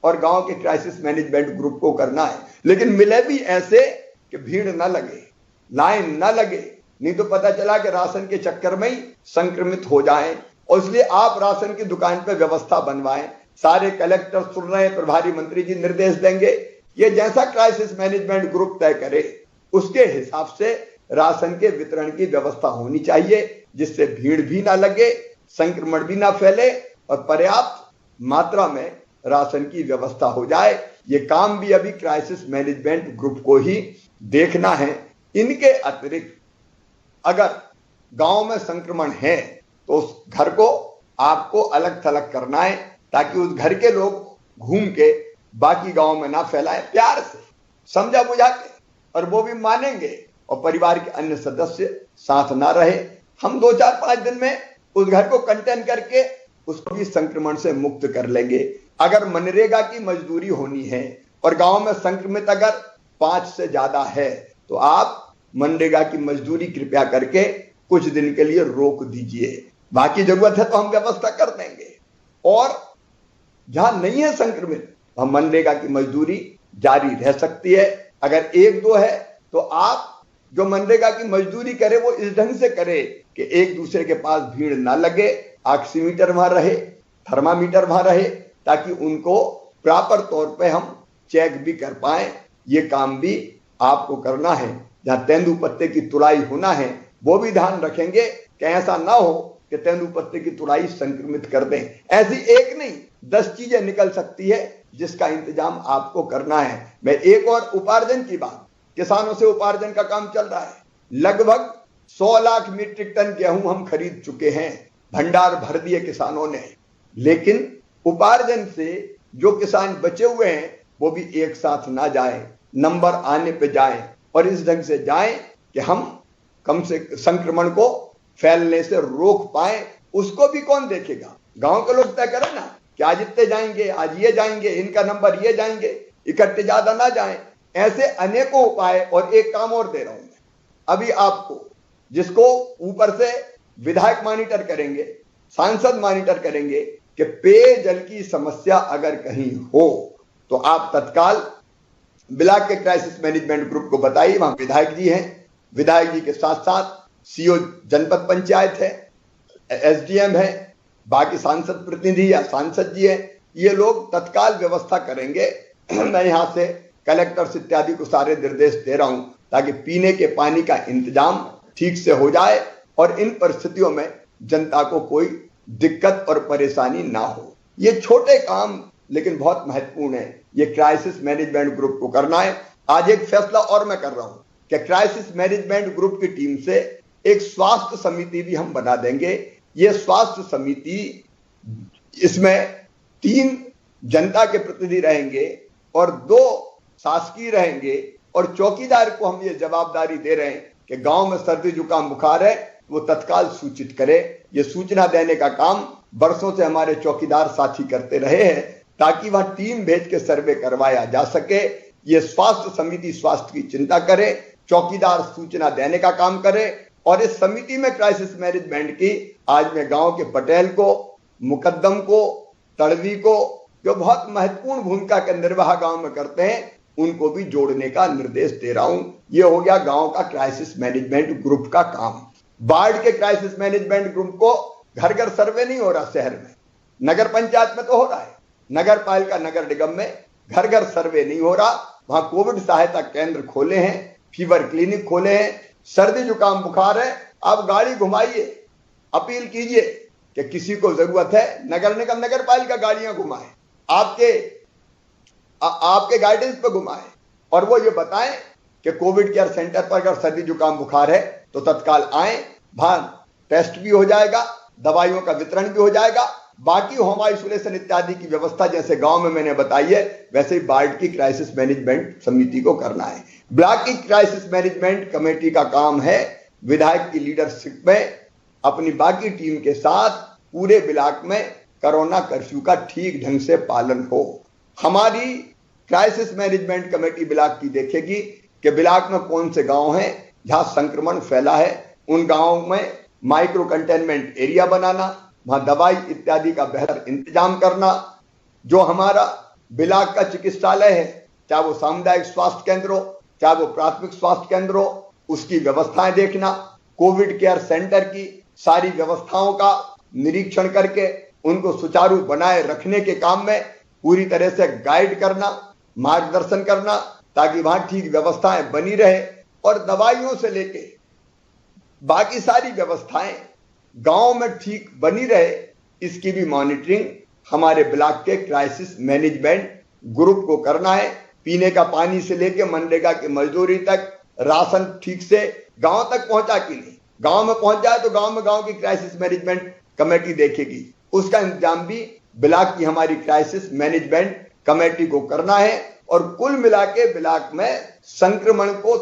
और गांव के क्राइसिस मैनेजमेंट ग्रुप को करना है। लेकिन मिले भी ऐसे कि भीड़ ना लगे, लाइन ना लगे, नहीं तो पता चला कि राशन के चक्कर में ही संक्रमित हो जाएं। और इसलिए आप राशन की दुकान पर व्यवस्था बनवाएं। सारे कलेक्टर सुन रहे हैं, प्रभारी मंत्री जी निर्देश देंगे। ये जैसा क्राइसिस मैनेजमेंट ग्रुप तय करे उसके हिसाब से राशन के वितरण की व्यवस्था होनी चाहिए, जिससे भीड़ भी ना लगे, संक्रमण भी ना फैले और पर्याप्त मात्रा में राशन की व्यवस्था हो जाए। ये काम भी अभी क्राइसिस मैनेजमेंट ग्रुप को ही देखना है। इनके अतिरिक्त अगर गांव में संक्रमण है तो उस घर को आपको अलग थलग करना है, ताकि उस घर के लोग घूम के बाकी गांव में ना फैलाएं। प्यार से समझा बुझा के, और वो भी मानेंगे और परिवार के अन्य सदस्य साथ ना रहे, हम 2-4-5 दिन में उस घर को कंटेन करके उसको भी संक्रमण से मुक्त कर लेंगे। अगर मनरेगा की मजदूरी होनी है और गांव में संक्रमित अगर 5 से ज्यादा है तो आप मनरेगा की मजदूरी कृपया करके कुछ दिन के लिए रोक दीजिए। बाकी जरूरत है तो हम व्यवस्था कर देंगे। और जहां नहीं है संक्रमित, हम मनरेगा की मजदूरी जारी रह सकती है। अगर 1-2 है तो आप जो मनरेगा की मजदूरी करे वो इस ढंग से करे कि एक दूसरे के पास भीड़ ना लगे, ऑक्सीमीटर वहां रहे, थर्मामीटर वहां रहे, ताकि उनको प्रॉपर तौर पे हम चेक भी कर पाए। ये काम भी आपको करना है। जहां तेंदुपत्ते की तुड़ाई होना है वो भी ध्यान रखेंगे कि ऐसा ना हो कि तेंदुपत्ते की तुड़ाई संक्रमित कर दें। ऐसी एक नहीं 10 चीजें निकल सकती है जिसका इंतजाम आपको करना है। मैं एक और उपार्जन की बात, किसानों से उपार्जन का काम चल रहा है। लगभग 100 लाख मीट्रिक टन गेहूं हम खरीद चुके हैं, भंडार भर दिए किसानों ने। लेकिन उपार्जन से जो किसान बचे हुए हैं वो भी एक साथ ना जाएं, नंबर आने पे जाएं और इस ढंग से जाएं कि हम कम से संक्रमण को फैलने से रोक पाए। उसको भी कौन देखेगा? गांव के लोग तय करें ना कि आज इतने जाएंगे, आज ये जाएंगे, इनका नंबर ये जाएंगे, इकट्ठे ज्यादा ना जाएं। ऐसे अनेकों उपाय। और एक काम और दे रहा हूं मैं अभी आपको, जिसको ऊपर से विधायक मॉनिटर करेंगे, सांसद मॉनिटर करेंगे कि पेयजल की समस्या अगर कहीं हो तो आप तत्काल ब्लॉक के क्राइसिस मैनेजमेंट ग्रुप को बताइए। वहां विधायक जी हैं, विधायक जी के साथ साथ सीओ जनपद पंचायत है, एसडीएम है, बाकी सांसद प्रतिनिधि या सांसद जी है, ये लोग तत्काल व्यवस्था करेंगे। मैं यहां से कलेक्टर्स इत्यादि को सारे निर्देश दे रहा हूं ताकि पीने के पानी का इंतजाम ठीक से हो जाए और इन परिस्थितियों में जनता को कोई दिक्कत और परेशानी ना हो। ये छोटे काम लेकिन बहुत महत्वपूर्ण है। ये क्राइसिस मैनेजमेंट ग्रुप को करना है। आज एक फैसला और मैं कर रहा हूं कि क्राइसिस मैनेजमेंट ग्रुप की टीम से एक स्वास्थ्य समिति भी हम बना देंगे। ये स्वास्थ्य समिति, इसमें 3 जनता के प्रतिनिधि रहेंगे और 2 शासकीय रहेंगे और चौकीदार को हम ये जवाबदारी दे रहे हैं कि गांव में सर्दी जुकाम बुखार है वो तत्काल सूचित करे। ये सूचना देने का काम बरसों से हमारे चौकीदार साथी करते रहे हैं ताकि वहां टीम भेज के सर्वे करवाया जा सके। ये स्वास्थ्य समिति स्वास्थ्य की चिंता करे, चौकीदार सूचना देने का काम करे। और इस समिति में क्राइसिस मैनेजमेंट की आज मैं गांव के पटेल को, मुकद्दम को, तड़वी को, जो बहुत महत्वपूर्ण भूमिका का निर्वाह गांव में करते हैं, उनको भी जोड़ने का निर्देश दे रहा हूं। ये हो गया गांव का क्राइसिस मैनेजमेंट ग्रुप का काम। बाढ़ के क्राइसिस मैनेजमेंट ग्रुप को घर घर सर्वे नहीं हो रहा शहर में, नगर पंचायत में तो हो रहा है, नगर पालिका नगर निगम में घर घर सर्वे नहीं हो रहा। वहां कोविड सहायता केंद्र खोले हैं, फीवर क्लिनिक खोले हैं। सर्दी जुकाम बुखार है, आप गाड़ी घुमाइए, अपील कीजिए कि किसी को जरूरत है, नगर निगम नगर पालिका गाड़ियां घुमाए, आपके गाइडेंस पे घुमाए और वो ये बताएं कि कोविड केयर सेंटर पर अगर सर्दी जुकाम बुखार है तो तत्काल आए, वहां टेस्ट भी हो जाएगा, दवाइयों का वितरण भी हो जाएगा। बाकी होम आइसोलेशन इत्यादि की व्यवस्था जैसे गांव में मैंने बताई है वैसे ही बाढ़ की क्राइसिस मैनेजमेंट समिति को करना है। ब्लॉक की क्राइसिस मैनेजमेंट कमेटी का काम है विधायक की लीडरशिप में अपनी बाकी टीम के साथ पूरे ब्लॉक में कोरोना कर्फ्यू का ठीक ढंग से पालन हो। हमारी क्राइसिस मैनेजमेंट कमेटी ब्लॉक की देखेगी कि ब्लॉक में कौन से गांव हैं जहां संक्रमण फैला है, उन गांवों में माइक्रो कंटेनमेंट एरिया बनाना, वहां दवाई इत्यादि का बेहतर इंतजाम करना। जो हमारा ब्लॉक का चिकित्सालय है, चाहे वो सामुदायिक स्वास्थ्य केंद्र हो, चाहे वो प्राथमिक स्वास्थ्य केंद्र हो, उसकी व्यवस्थाएं देखना। कोविड केयर सेंटर की सारी व्यवस्थाओं का निरीक्षण करके उनको सुचारू बनाए रखने के काम में पूरी तरह से गाइड करना, मार्गदर्शन करना ताकि वहां ठीक व्यवस्थाएं बनी रहे और दवाइयों से लेके बाकी सारी व्यवस्थाएं गांव में ठीक बनी रहे। इसकी भी मॉनिटरिंग हमारे ब्लॉक के क्राइसिस मैनेजमेंट ग्रुप को करना है। पीने का पानी से लेके मनरेगा की मजदूरी तक राशन ठीक से गांव तक पहुंचा कि नहीं, गांव में पहुंच जाए तो गांव में गांव की क्राइसिस मैनेजमेंट कमेटी देखेगी, उसका इंतजाम भी ब्लॉक की हमारी क्राइसिस मैनेजमेंट कमेटी को करना है। और कुल मिला के ब्लॉक में संक्रमण को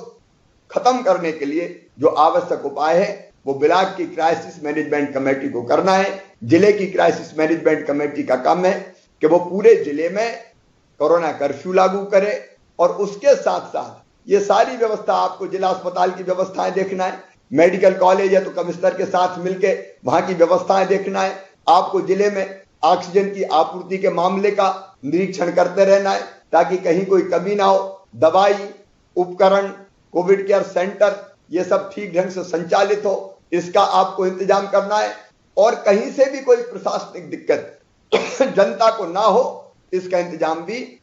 खत्म करने के लिए जो आवश्यक उपाय है वो ब्लॉक की क्राइसिस मैनेजमेंट कमेटी को करना है। जिले की क्राइसिस मैनेजमेंट कमेटी का काम है कि वो पूरे जिले में कोरोना कर्फ्यू लागू करे और उसके साथ साथ ये सारी व्यवस्था, आपको जिला अस्पताल की व्यवस्थाएं देखना है, मेडिकल कॉलेज है तो कमिश्नर के साथ मिलके वहां की व्यवस्थाएं देखना है। आपको जिले में ऑक्सीजन की आपूर्ति के मामले का निरीक्षण करते रहना है ताकि कहीं कोई कमी ना हो। दवाई, उपकरण, कोविड केयर सेंटर ये सब ठीक ढंग से संचालित हो, इसका आपको इंतजाम करना है। और कहीं से भी कोई प्रशासनिक दिक्कत जनता को ना हो, इसका इंतजाम भी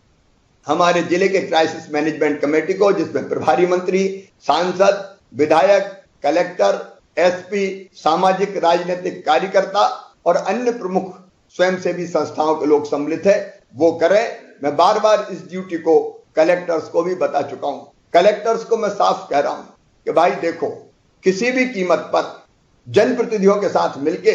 हमारे जिले के क्राइसिस मैनेजमेंट कमेटी को, जिसमें प्रभारी मंत्री, सांसद, विधायक, कलेक्टर, एसपी, सामाजिक राजनीतिक कार्यकर्ता और अन्य प्रमुख स्वयंसेवी संस्थाओं के लोग सम्मिलित है, वो करें। मैं बार बार इस ड्यूटी को कलेक्टर्स को भी बता चुका हूं। कलेक्टर्स को मैं साफ कह रहा हूं कि भाई देखो, किसी भी कीमत पर जनप्रतिनिधियों के साथ मिलके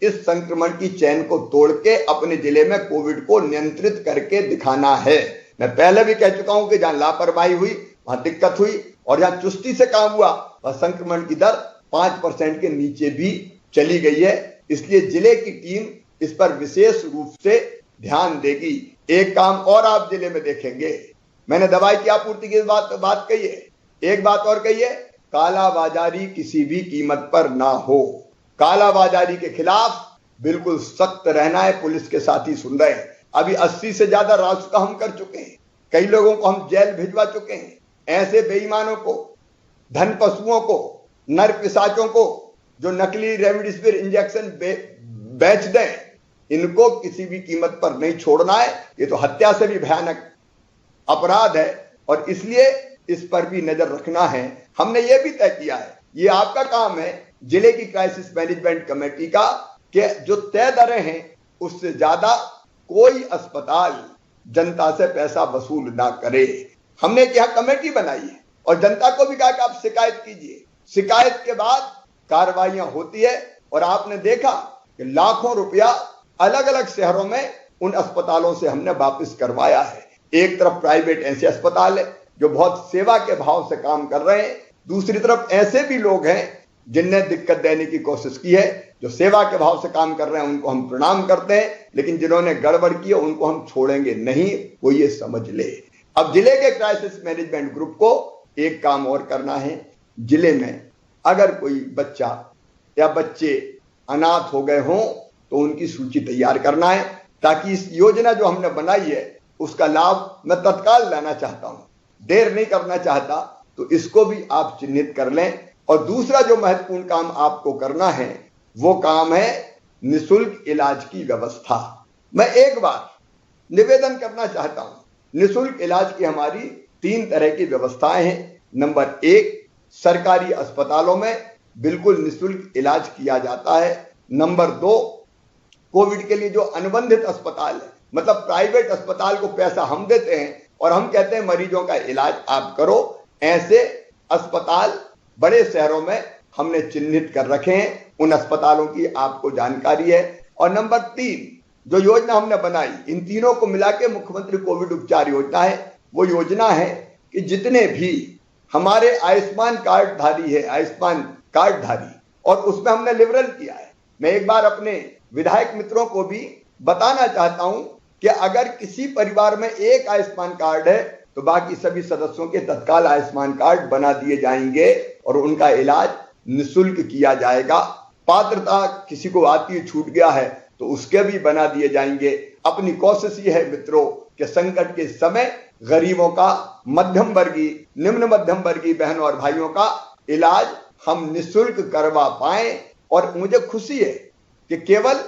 इस संक्रमण की चैन को तोड़ के अपने जिले में कोविड को नियंत्रित करके दिखाना है। मैं पहले भी कह चुका हूं कि जहां लापरवाही हुई वहां दिक्कत हुई, और जहां चुस्ती से काम हुआ वह संक्रमण की दर 5% के नीचे भी चली गई है। इसलिए जिले की टीम इस पर विशेष रूप से ध्यान देगी। एक काम और आप जिले में देखेंगे, मैंने दवाई की आपूर्ति की बात कही है, एक बात और कही है, कालाबाजारी किसी भी कीमत पर ना हो। कालाबाजारी के खिलाफ बिल्कुल सख्त रहना है। पुलिस के साथी सुन रहे हैं, अभी 80 से ज्यादा रासुका हम कर चुके हैं, कई लोगों को हम जेल भिजवा चुके हैं। ऐसे बेईमानों को, धन पशुओं को, नर पिशाचों को जो नकली रेमडेसिविर इंजेक्शन बेच दें, इनको किसी भी कीमत पर नहीं छोड़ना है। ये तो हत्या से भी भयानक अपराध है और इसलिए इस पर भी नजर रखना है। हमने ये भी तय किया है, ये आपका काम है जिले की क्राइसिस मैनेजमेंट कमेटी का, कि जो तय दरें हैं उससे ज्यादा कोई अस्पताल जनता से पैसा वसूल ना करे। हमने यहाँ कमेटी बनाई है और जनता को भी कहा कि आप शिकायत कीजिए। शिकायत के बाद कार्रवाइयां होती है और आपने देखा कि लाखों रुपया अलग अलग शहरों में उन अस्पतालों से हमने वापस करवाया है। एक तरफ प्राइवेट ऐसे अस्पताल है जो बहुत सेवा के भाव से काम कर रहे हैं, दूसरी तरफ ऐसे भी लोग हैं जिनने दिक्कत देने की कोशिश की है। जो सेवा के भाव से काम कर रहे हैं उनको हम प्रणाम करते हैं, लेकिन जिन्होंने गड़बड़ की है उनको हम छोड़ेंगे नहीं, वो ये समझ ले। अब जिले के क्राइसिस मैनेजमेंट ग्रुप को एक काम और करना है, जिले में अगर कोई बच्चा या बच्चे अनाथ हो गए हों तो उनकी सूची तैयार करना है, ताकि इस योजना जो हमने बनाई है उसका लाभ मैं तत्काल लेना चाहता हूं, देर नहीं करना चाहता, तो इसको भी आप चिन्हित कर लें। और दूसरा जो महत्वपूर्ण काम आपको करना है वो काम है निशुल्क इलाज की व्यवस्था। मैं एक बार निवेदन करना चाहता हूं, निशुल्क इलाज की हमारी 3 तरह की व्यवस्थाएं हैं। नंबर 1, सरकारी अस्पतालों में बिल्कुल निशुल्क इलाज किया जाता है। नंबर 2, कोविड के लिए जो अनुबंधित अस्पताल है, मतलब प्राइवेट अस्पताल को पैसा हम देते हैं और हम कहते हैं मरीजों का इलाज आप करो, ऐसे अस्पताल बड़े शहरों में हमने चिन्हित कर रखे हैं, उन अस्पतालों की आपको जानकारी है। और नंबर 3 जो योजना हमने बनाई, इन तीनों को मिला के मुख्यमंत्री कोविड उपचार योजना है। वो योजना है कि जितने भी हमारे आयुष्मान कार्डधारी है, आयुष्मान कार्डधारी, और उसमें हमने लिबरल किया है। मैं एक बार अपने विधायक मित्रों को भी बताना चाहता हूं कि अगर किसी परिवार में एक आयुष्मान कार्ड है तो बाकी सभी सदस्यों के तत्काल आयुष्मान कार्ड बना दिए जाएंगे और उनका इलाज निशुल्क किया जाएगा। पात्रता किसी को आती है, छूट गया है तो उसके भी बना दिए जाएंगे। अपनी कोशिश ये है मित्रों कि संकट के समय गरीबों का, मध्यम वर्गीय, निम्न मध्यम वर्गीय बहनों और भाइयों का इलाज हम निशुल्क करवा पाए। और मुझे खुशी है कि केवल,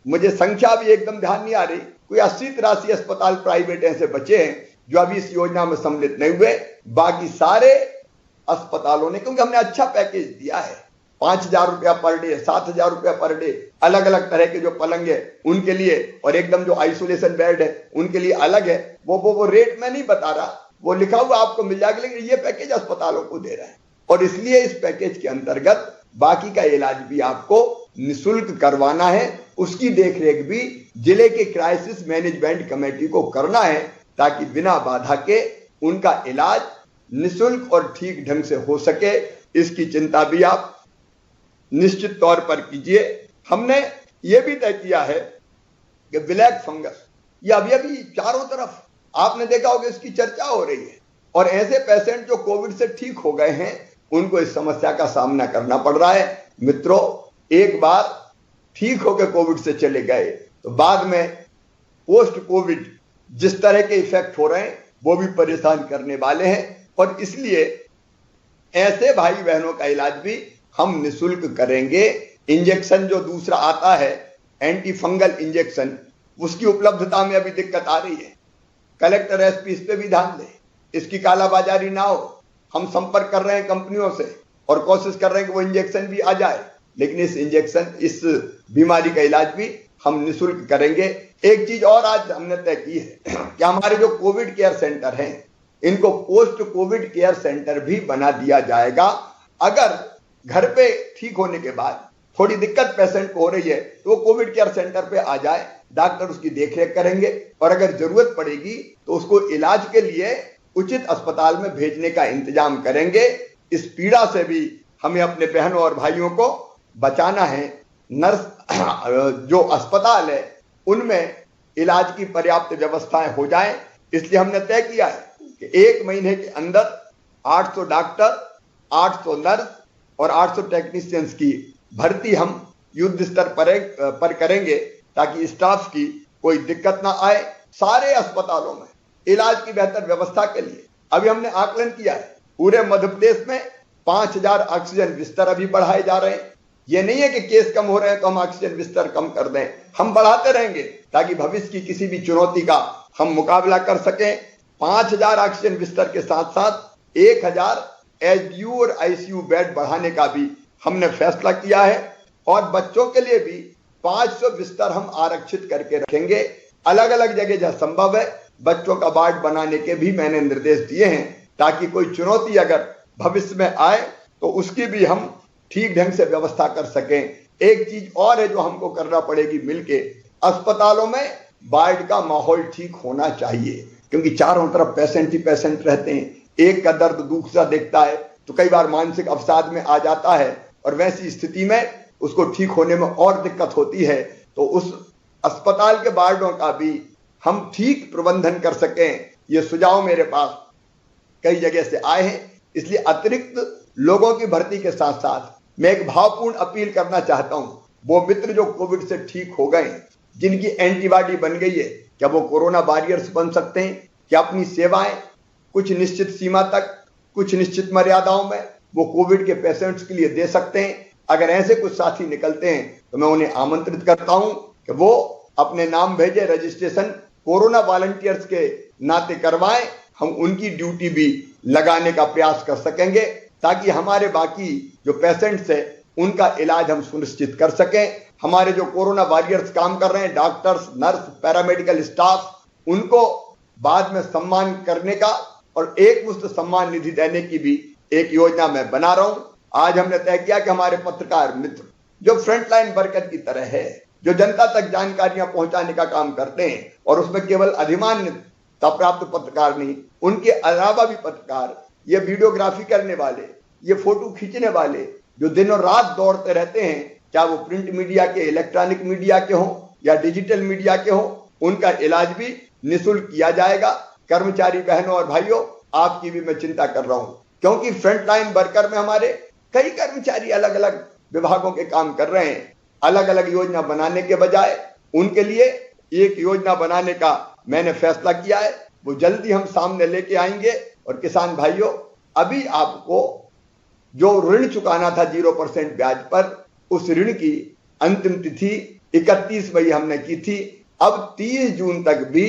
मुझे संख्या भी एकदम ध्यान नहीं आ रही, कोई 80-83 अस्पताल प्राइवेट ऐसे बचे हैं जो अभी इस योजना में सम्मिलित नहीं हुए। बाकी सारे अस्पतालों ने, क्योंकि हमने अच्छा पैकेज दिया है, 5,000 रुपया पर डे, 7,000 रुपया पर डे, अलग अलग तरह के जो पलंग है उनके लिए, और एकदम जो आइसोलेशन बेड है उनके लिए अलग है। वो रेट मैं नहीं बता रहा, वो लिखा हुआ आपको मिल जाएगा, लेकिन ये पैकेज अस्पतालों को दे रहा है। और इसलिए इस पैकेज के अंतर्गत बाकी का इलाज भी आपको निशुल्क करवाना है। उसकी देखरेख भी जिले के क्राइसिस मैनेजमेंट कमेटी को करना है, ताकि बिना बाधा के उनका इलाज निशुल्क और ठीक ढंग से हो सके। इसकी चिंता भी आप निश्चित तौर पर कीजिए। हमने यह भी तय किया है कि ब्लैक फंगस, ये अभी चारों तरफ आपने देखा होगा इसकी चर्चा हो रही है, और ऐसे पेशेंट जो कोविड से ठीक हो गए हैं उनको इस समस्या का सामना करना पड़ रहा है। मित्रों, एक बार ठीक होकर कोविड से चले गए तो बाद में पोस्ट कोविड जिस तरह के इफेक्ट हो रहे हैं वो भी परेशान करने वाले हैं। और इसलिए ऐसे भाई बहनों का इलाज भी हम निशुल्क करेंगे। इंजेक्शन जो दूसरा आता है एंटी फंगल इंजेक्शन, उसकी उपलब्धता में अभी दिक्कत आ रही है। कलेक्टर एसपी इस पे भी ध्यान दे, इसकी कालाबाजारी ना हो। हम संपर्क कर रहे हैं कंपनियों से और कोशिश कर रहे हैं कि वो इंजेक्शन भी आ जाए, लेकिन इस बीमारी का इलाज भी हम निशुल्क करेंगे। एक चीज और आज हमने तय की है कि हमारे जो कोविड केयर सेंटर हैं इनको पोस्ट कोविड केयर सेंटर भी बना दिया जाएगा। अगर घर पे ठीक होने के बाद थोड़ी दिक्कत पेशेंट को हो रही है तो वो कोविड केयर सेंटर पे आ जाए, डॉक्टर उसकी देखरेख करेंगे और अगर जरूरत पड़ेगी तो उसको इलाज के लिए उचित अस्पताल में भेजने का इंतजाम करेंगे। इस पीड़ा से भी हमें अपने बहनों और भाइयों को बचाना है। नर्स जो अस्पताल है उनमें इलाज की पर्याप्त व्यवस्थाएं हो जाएं, इसलिए हमने तय किया है कि 1 महीने के अंदर 800 डॉक्टर, 800 नर्स और 800 टेक्नीशियंस की भर्ती हम युद्ध स्तर पर करेंगे ताकि स्टाफ की कोई दिक्कत ना आए। सारे अस्पतालों में इलाज की बेहतर व्यवस्था के लिए अभी हमने आकलन किया है, पूरे मध्य प्रदेश में 5000 ऑक्सीजन बिस्तर अभी बढ़ाए जा रहे हैं। ये नहीं है कि केस कम हो रहे हैं तो हम ऑक्सीजन बिस्तर कम कर दें, हम बढ़ाते रहेंगे ताकि भविष्य की किसी भी चुनौती का हम मुकाबला कर सकें। 5000 ऑक्सीजन बिस्तर के साथ साथ 1000 एचडीयू और आईसीयू बेड बढ़ाने का भी हमने फैसला किया है और बच्चों के लिए भी 500 बिस्तर हम आरक्षित करके रखेंगे। अलग अलग जगह जहां संभव है बच्चों का वार्ड बनाने के भी मैंने निर्देश दिए हैं ताकि कोई चुनौती अगर भविष्य में आए तो उसकी भी हम ठीक ढंग से व्यवस्था कर सकें। एक चीज और है जो हमको करना पड़ेगी मिलके, अस्पतालों में वार्ड का माहौल ठीक होना चाहिए क्योंकि चारों तरफ पेशेंट ही पेशेंट रहते हैं, एक का दर्द दूसरा देखता है तो कई बार मानसिक अवसाद में आ जाता है और वैसी स्थिति में उसको ठीक होने में और दिक्कत होती है। तो उस अस्पताल के वार्डों का भी हम ठीक प्रबंधन कर सकें, ये सुझाव मेरे पास कई जगह से आए हैं। इसलिए अतिरिक्त लोगों की भर्ती के साथ साथ मैं एक भावपूर्ण अपील करना चाहता हूं, वो मित्र जो कोविड से ठीक हो गए, जिनकी एंटीबॉडी बन गई है, क्या वो कोरोना वॉरियर्स बन सकते हैं? क्या अपनी सेवाएं कुछ निश्चित सीमा तक, कुछ निश्चित मर्यादाओं में वो कोविड के पेशेंट्स के लिए दे सकते हैं? अगर ऐसे कुछ साथी निकलते हैं तो मैं उन्हें आमंत्रित करता हूं कि वो अपने नाम भेजे, रजिस्ट्रेशन कोरोना वॉलंटियर्स के नाते करवाएं, हम उनकी ड्यूटी भी लगाने का प्रयास कर सकेंगे ताकि हमारे बाकी जो पेशेंट्स हैं उनका इलाज हम सुनिश्चित कर सकें। हमारे जो कोरोना वॉरियर्स काम कर रहे हैं, डॉक्टर्स, नर्स, पैरामेडिकल स्टाफ, उनको बाद में सम्मान करने का और एक मुश्त सम्मान निधि देने की भी एक योजना मैं बना रहा हूं। आज हमने तय किया कि हमारे पत्रकार मित्र जो फ्रंटलाइन वर्कर की तरह है, जो जनता तक जानकारियां पहुंचाने का काम करते हैं और उसमें केवल अधिमान्यता प्राप्त पत्रकार नहीं, उनके अलावा भी पत्रकार, ये वीडियोग्राफी करने वाले, ये फोटो खींचने वाले जो दिनों रात दौड़ते रहते हैं, चाहे वो प्रिंट मीडिया के, इलेक्ट्रॉनिक मीडिया के हों या डिजिटल मीडिया के हों, उनका इलाज भी निःशुल्क किया जाएगा। कर्मचारी बहनों और भाइयों, आपकी भी मैं चिंता कर रहा हूं क्योंकि फ्रंटलाइन वर्कर में हमारे कई कर्मचारी अलग अलग विभागों के काम कर रहे हैं। अलग अलग योजना बनाने के बजाय उनके लिए एक योजना बनाने का मैंने फैसला किया है, वो जल्दी हम सामने लेके आएंगे। और किसान भाइयों, अभी आपको जो ऋण चुकाना था 0% ब्याज पर, उस ऋण की अंतिम तिथि 31 मई हमने की थी। अब 30 जून तक भी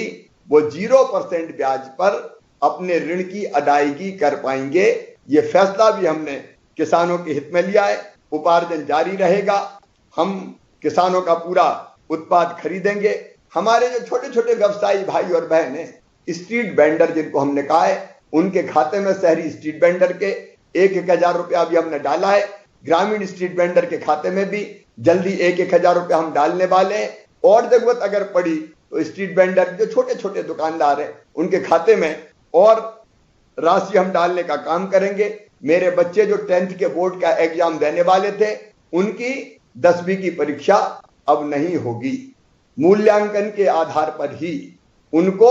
वो 0% ब्याज पर अपने ऋण की अदायगी कर पाएंगे। ये फैसला भी हमने किसानों के हित में लिया है। उपार्जन जारी रहेगा, हम किसानों का पूरा उत्पाद खरीदेंगे। हमारे जो छोटे छोटे व्यवसायी भाई और बहन हैं, स्ट्रीट वेंडर जिनको हमने कहा है, उनके खाते में शहरी स्ट्रीट वेंडर के 1,000 रुपया भी हमने डाला है। ग्रामीण स्ट्रीट वेंडर के खाते में भी जल्दी 1,000 रुपया हम डालने वाले हैं और जरूरत अगर पड़ी तो स्ट्रीट वेंडर जो छोटे छोटे दुकानदार हैं उनके खाते में और राशि हम डालने का काम करेंगे। मेरे बच्चे जो 10th के बोर्ड का एग्जाम देने वाले थे, उनकी 10वीं की परीक्षा अब नहीं होगी। मूल्यांकन के आधार पर ही उनको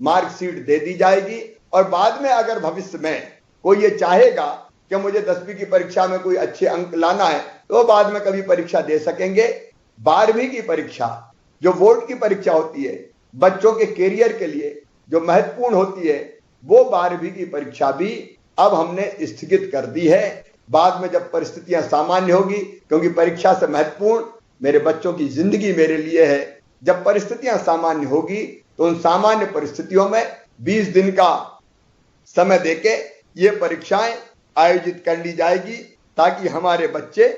मार्कशीट दे दी जाएगी और बाद में अगर भविष्य में कोई ये चाहेगा कि मुझे 10वीं की परीक्षा में कोई अच्छे अंक लाना है तो बाद में कभी परीक्षा दे सकेंगे। 12वीं की परीक्षा जो बोर्ड की परीक्षा होती है, बच्चों के कैरियर के लिए जो महत्वपूर्ण होती है, वो 12वीं की परीक्षा भी अब हमने स्थगित कर दी है। बाद में जब परिस्थितियां सामान्य होगी, क्योंकि परीक्षा से महत्वपूर्ण मेरे बच्चों की जिंदगी मेरे लिए है, जब परिस्थितियां सामान्य होगी तो उन सामान्य परिस्थितियों में 20 दिन का समय देके ये परीक्षाएं आयोजित कर ली जाएगी ताकि हमारे बच्चे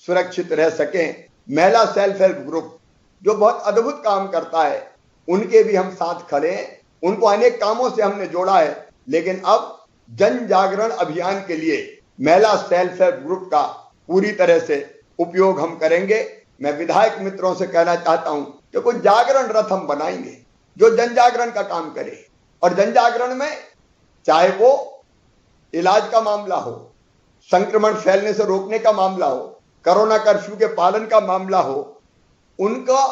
सुरक्षित रह सकें। महिला सेल्फ हेल्प ग्रुप जो बहुत अद्भुत काम करता है, उनके भी हम साथ खड़े हैं। उनको अनेक कामों से हमने जोड़ा है, लेकिन अब जन जागरण अभियान के लिए महिला सेल्फ हेल्प ग्रुप का पूरी तरह से उपयोग हम करेंगे। मैं विधायक मित्रों से कहना चाहता हूं कि कुछ जागरण रथ हम बनाएंगे जो जन जागरण का काम करे, और जन जागरण में चाहे वो इलाज का मामला हो, संक्रमण फैलने से रोकने का मामला हो, कोरोना कर्फ्यू के पालन का मामला हो, उनका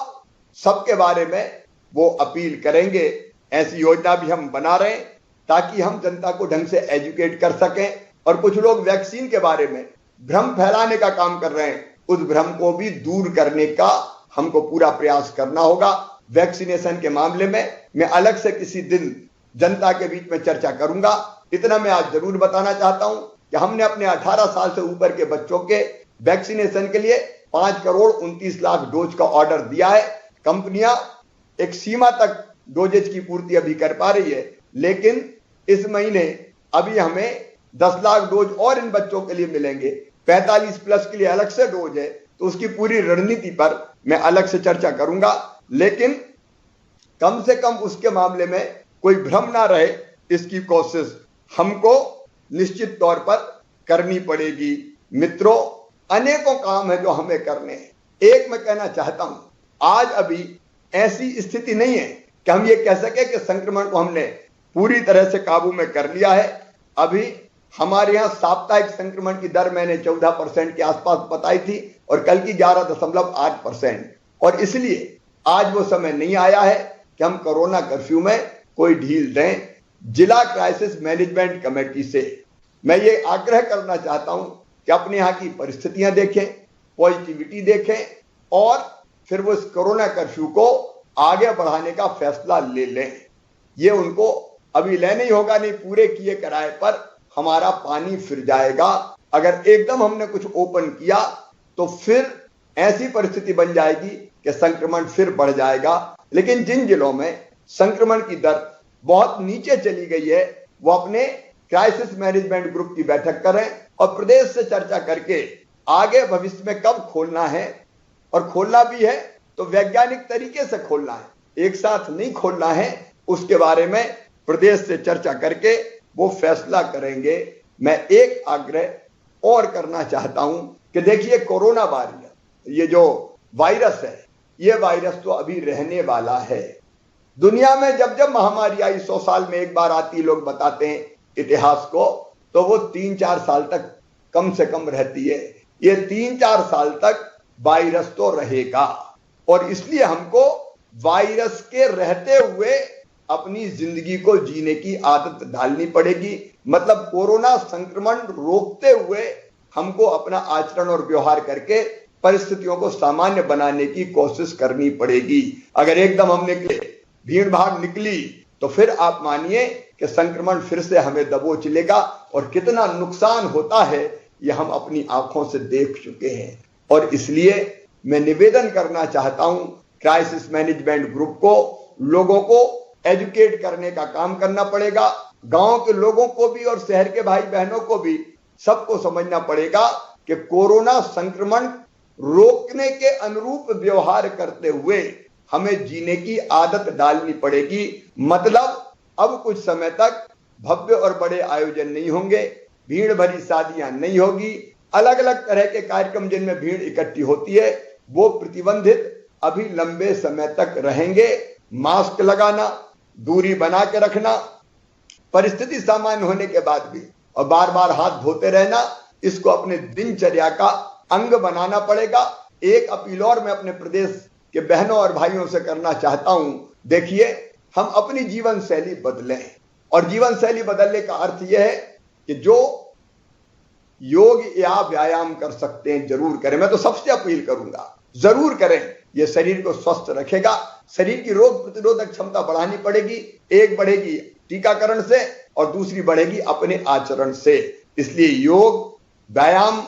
सबके बारे में वो अपील करेंगे। ऐसी योजना भी हम बना रहे हैं ताकि हम जनता को ढंग से एजुकेट कर सकें। और कुछ लोग वैक्सीन के बारे में भ्रम फैलाने का काम कर रहे हैं, उस भ्रम को भी दूर करने का हमको पूरा प्रयास करना होगा। वैक्सीनेशन के मामले में मैं अलग से किसी दिन जनता के बीच में चर्चा करूंगा। इतना मैं आज जरूर बताना चाहता हूं कि हमने अपने 18 साल से ऊपर के बच्चों के वैक्सीनेशन के लिए 5,29,00,000 डोज का ऑर्डर दिया है। कंपनियां एक सीमा तक डोजेज की पूर्ति अभी कर पा रही है, लेकिन इस महीने अभी हमें 10 लाख डोज और इन बच्चों के लिए मिलेंगे। 45 प्लस के लिए अलग से डोज है, तो उसकी पूरी रणनीति पर मैं अलग से चर्चा करूंगा। लेकिन कम से कम उसके मामले में कोई भ्रम ना रहे, इसकी कोशिश हमको निश्चित तौर पर करनी पड़ेगी। मित्रों, अनेकों काम है जो हमें करने हैं। एक मैं कहना चाहता हूं, आज अभी ऐसी स्थिति नहीं है कि हम ये कह सके कि संक्रमण को हमने पूरी तरह से काबू में कर लिया है। अभी हमारे यहां साप्ताहिक संक्रमण की दर मैंने 14% के आसपास बताई थी और कल की 11.8%। और इसलिए आज वो समय नहीं आया है कि हम कोरोना कर्फ्यू में कोई ढील दें। जिला क्राइसिस मैनेजमेंट कमेटी से मैं ये आग्रह करना चाहता हूं कि अपने यहां की परिस्थितियां देखें, पॉजिटिविटी देखें और फिर वो इस कोरोना कर्फ्यू को आगे बढ़ाने का फैसला ले लें। ये उनको अभी लेना ही होगा, नहीं पूरे किए किराए पर हमारा पानी फिर जाएगा। अगर एकदम हमने कुछ ओपन किया तो फिर ऐसी परिस्थिति बन जाएगी कि संक्रमण फिर बढ़ जाएगा। लेकिन जिन जिलों में संक्रमण की दर बहुत नीचे चली गई है, वो अपने क्राइसिस मैनेजमेंट ग्रुप की बैठक करें और प्रदेश से चर्चा करके आगे भविष्य में कब खोलना है, और खोलना भी है तो वैज्ञानिक तरीके से खोलना है, एक साथ नहीं खोलना है। उसके बारे में प्रदेश से चर्चा करके वो फैसला करेंगे। मैं एक आग्रह और करना चाहता हूं कि देखिए, कोरोना वायरस, ये जो वायरस है, ये वायरस तो अभी रहने वाला है। दुनिया में जब जब महामारी आई, 100 साल में एक बार आती, लोग बताते हैं इतिहास को, तो वो 3-4 साल तक कम से कम रहती है। ये 3-4 साल तक वायरस तो रहेगा, और इसलिए हमको वायरस के रहते हुए अपनी जिंदगी को जीने की आदत डालनी पड़ेगी। मतलब कोरोना संक्रमण रोकते हुए हमको अपना आचरण और व्यवहार करके परिस्थितियों को सामान्य बनाने की कोशिश करनी पड़ेगी। अगर एकदम हम निकले, भीड़ भाड़ निकली, तो फिर आप मानिए कि संक्रमण फिर से हमें दबोच लेगा, और कितना नुकसान होता है ये हम अपनी आंखों से देख चुके हैं। और इसलिए मैं निवेदन करना चाहता हूं क्राइसिस मैनेजमेंट ग्रुप को, लोगों को एजुकेट करने का काम करना पड़ेगा। गांव के लोगों को भी और शहर के भाई बहनों को भी, सबको समझना पड़ेगा कि कोरोना संक्रमण रोकने के अनुरूप व्यवहार करते हुए हमें जीने की आदत डालनी पड़ेगी। मतलब अब कुछ समय तक भव्य और बड़े आयोजन नहीं होंगे, भीड़ भरी शादियां नहीं होगी, अलग अलग तरह के कार्यक्रम जिनमें भीड़ इकट्ठी होती है वो प्रतिबंधित अभी लंबे समय तक रहेंगे। मास्क लगाना, दूरी बना के रखना, परिस्थिति सामान्य होने के बाद भी, और बार बार हाथ धोते रहना, इसको अपने दिनचर्या का अंग बनाना पड़ेगा। एक अपील और मैं अपने प्रदेश के बहनों और भाइयों से करना चाहता हूं। देखिए, हम अपनी जीवन शैली बदलें, और जीवन शैली बदलने का अर्थ यह है कि जो योग या व्यायाम कर सकते हैं जरूर करें। मैं तो सबसे अपील करूंगा, जरूर करें। यह शरीर को स्वस्थ रखेगा। शरीर की रोग प्रतिरोधक क्षमता बढ़ानी पड़ेगी। एक बढ़ेगी टीकाकरण से और दूसरी बढ़ेगी अपने आचरण से। इसलिए योग, व्यायाम,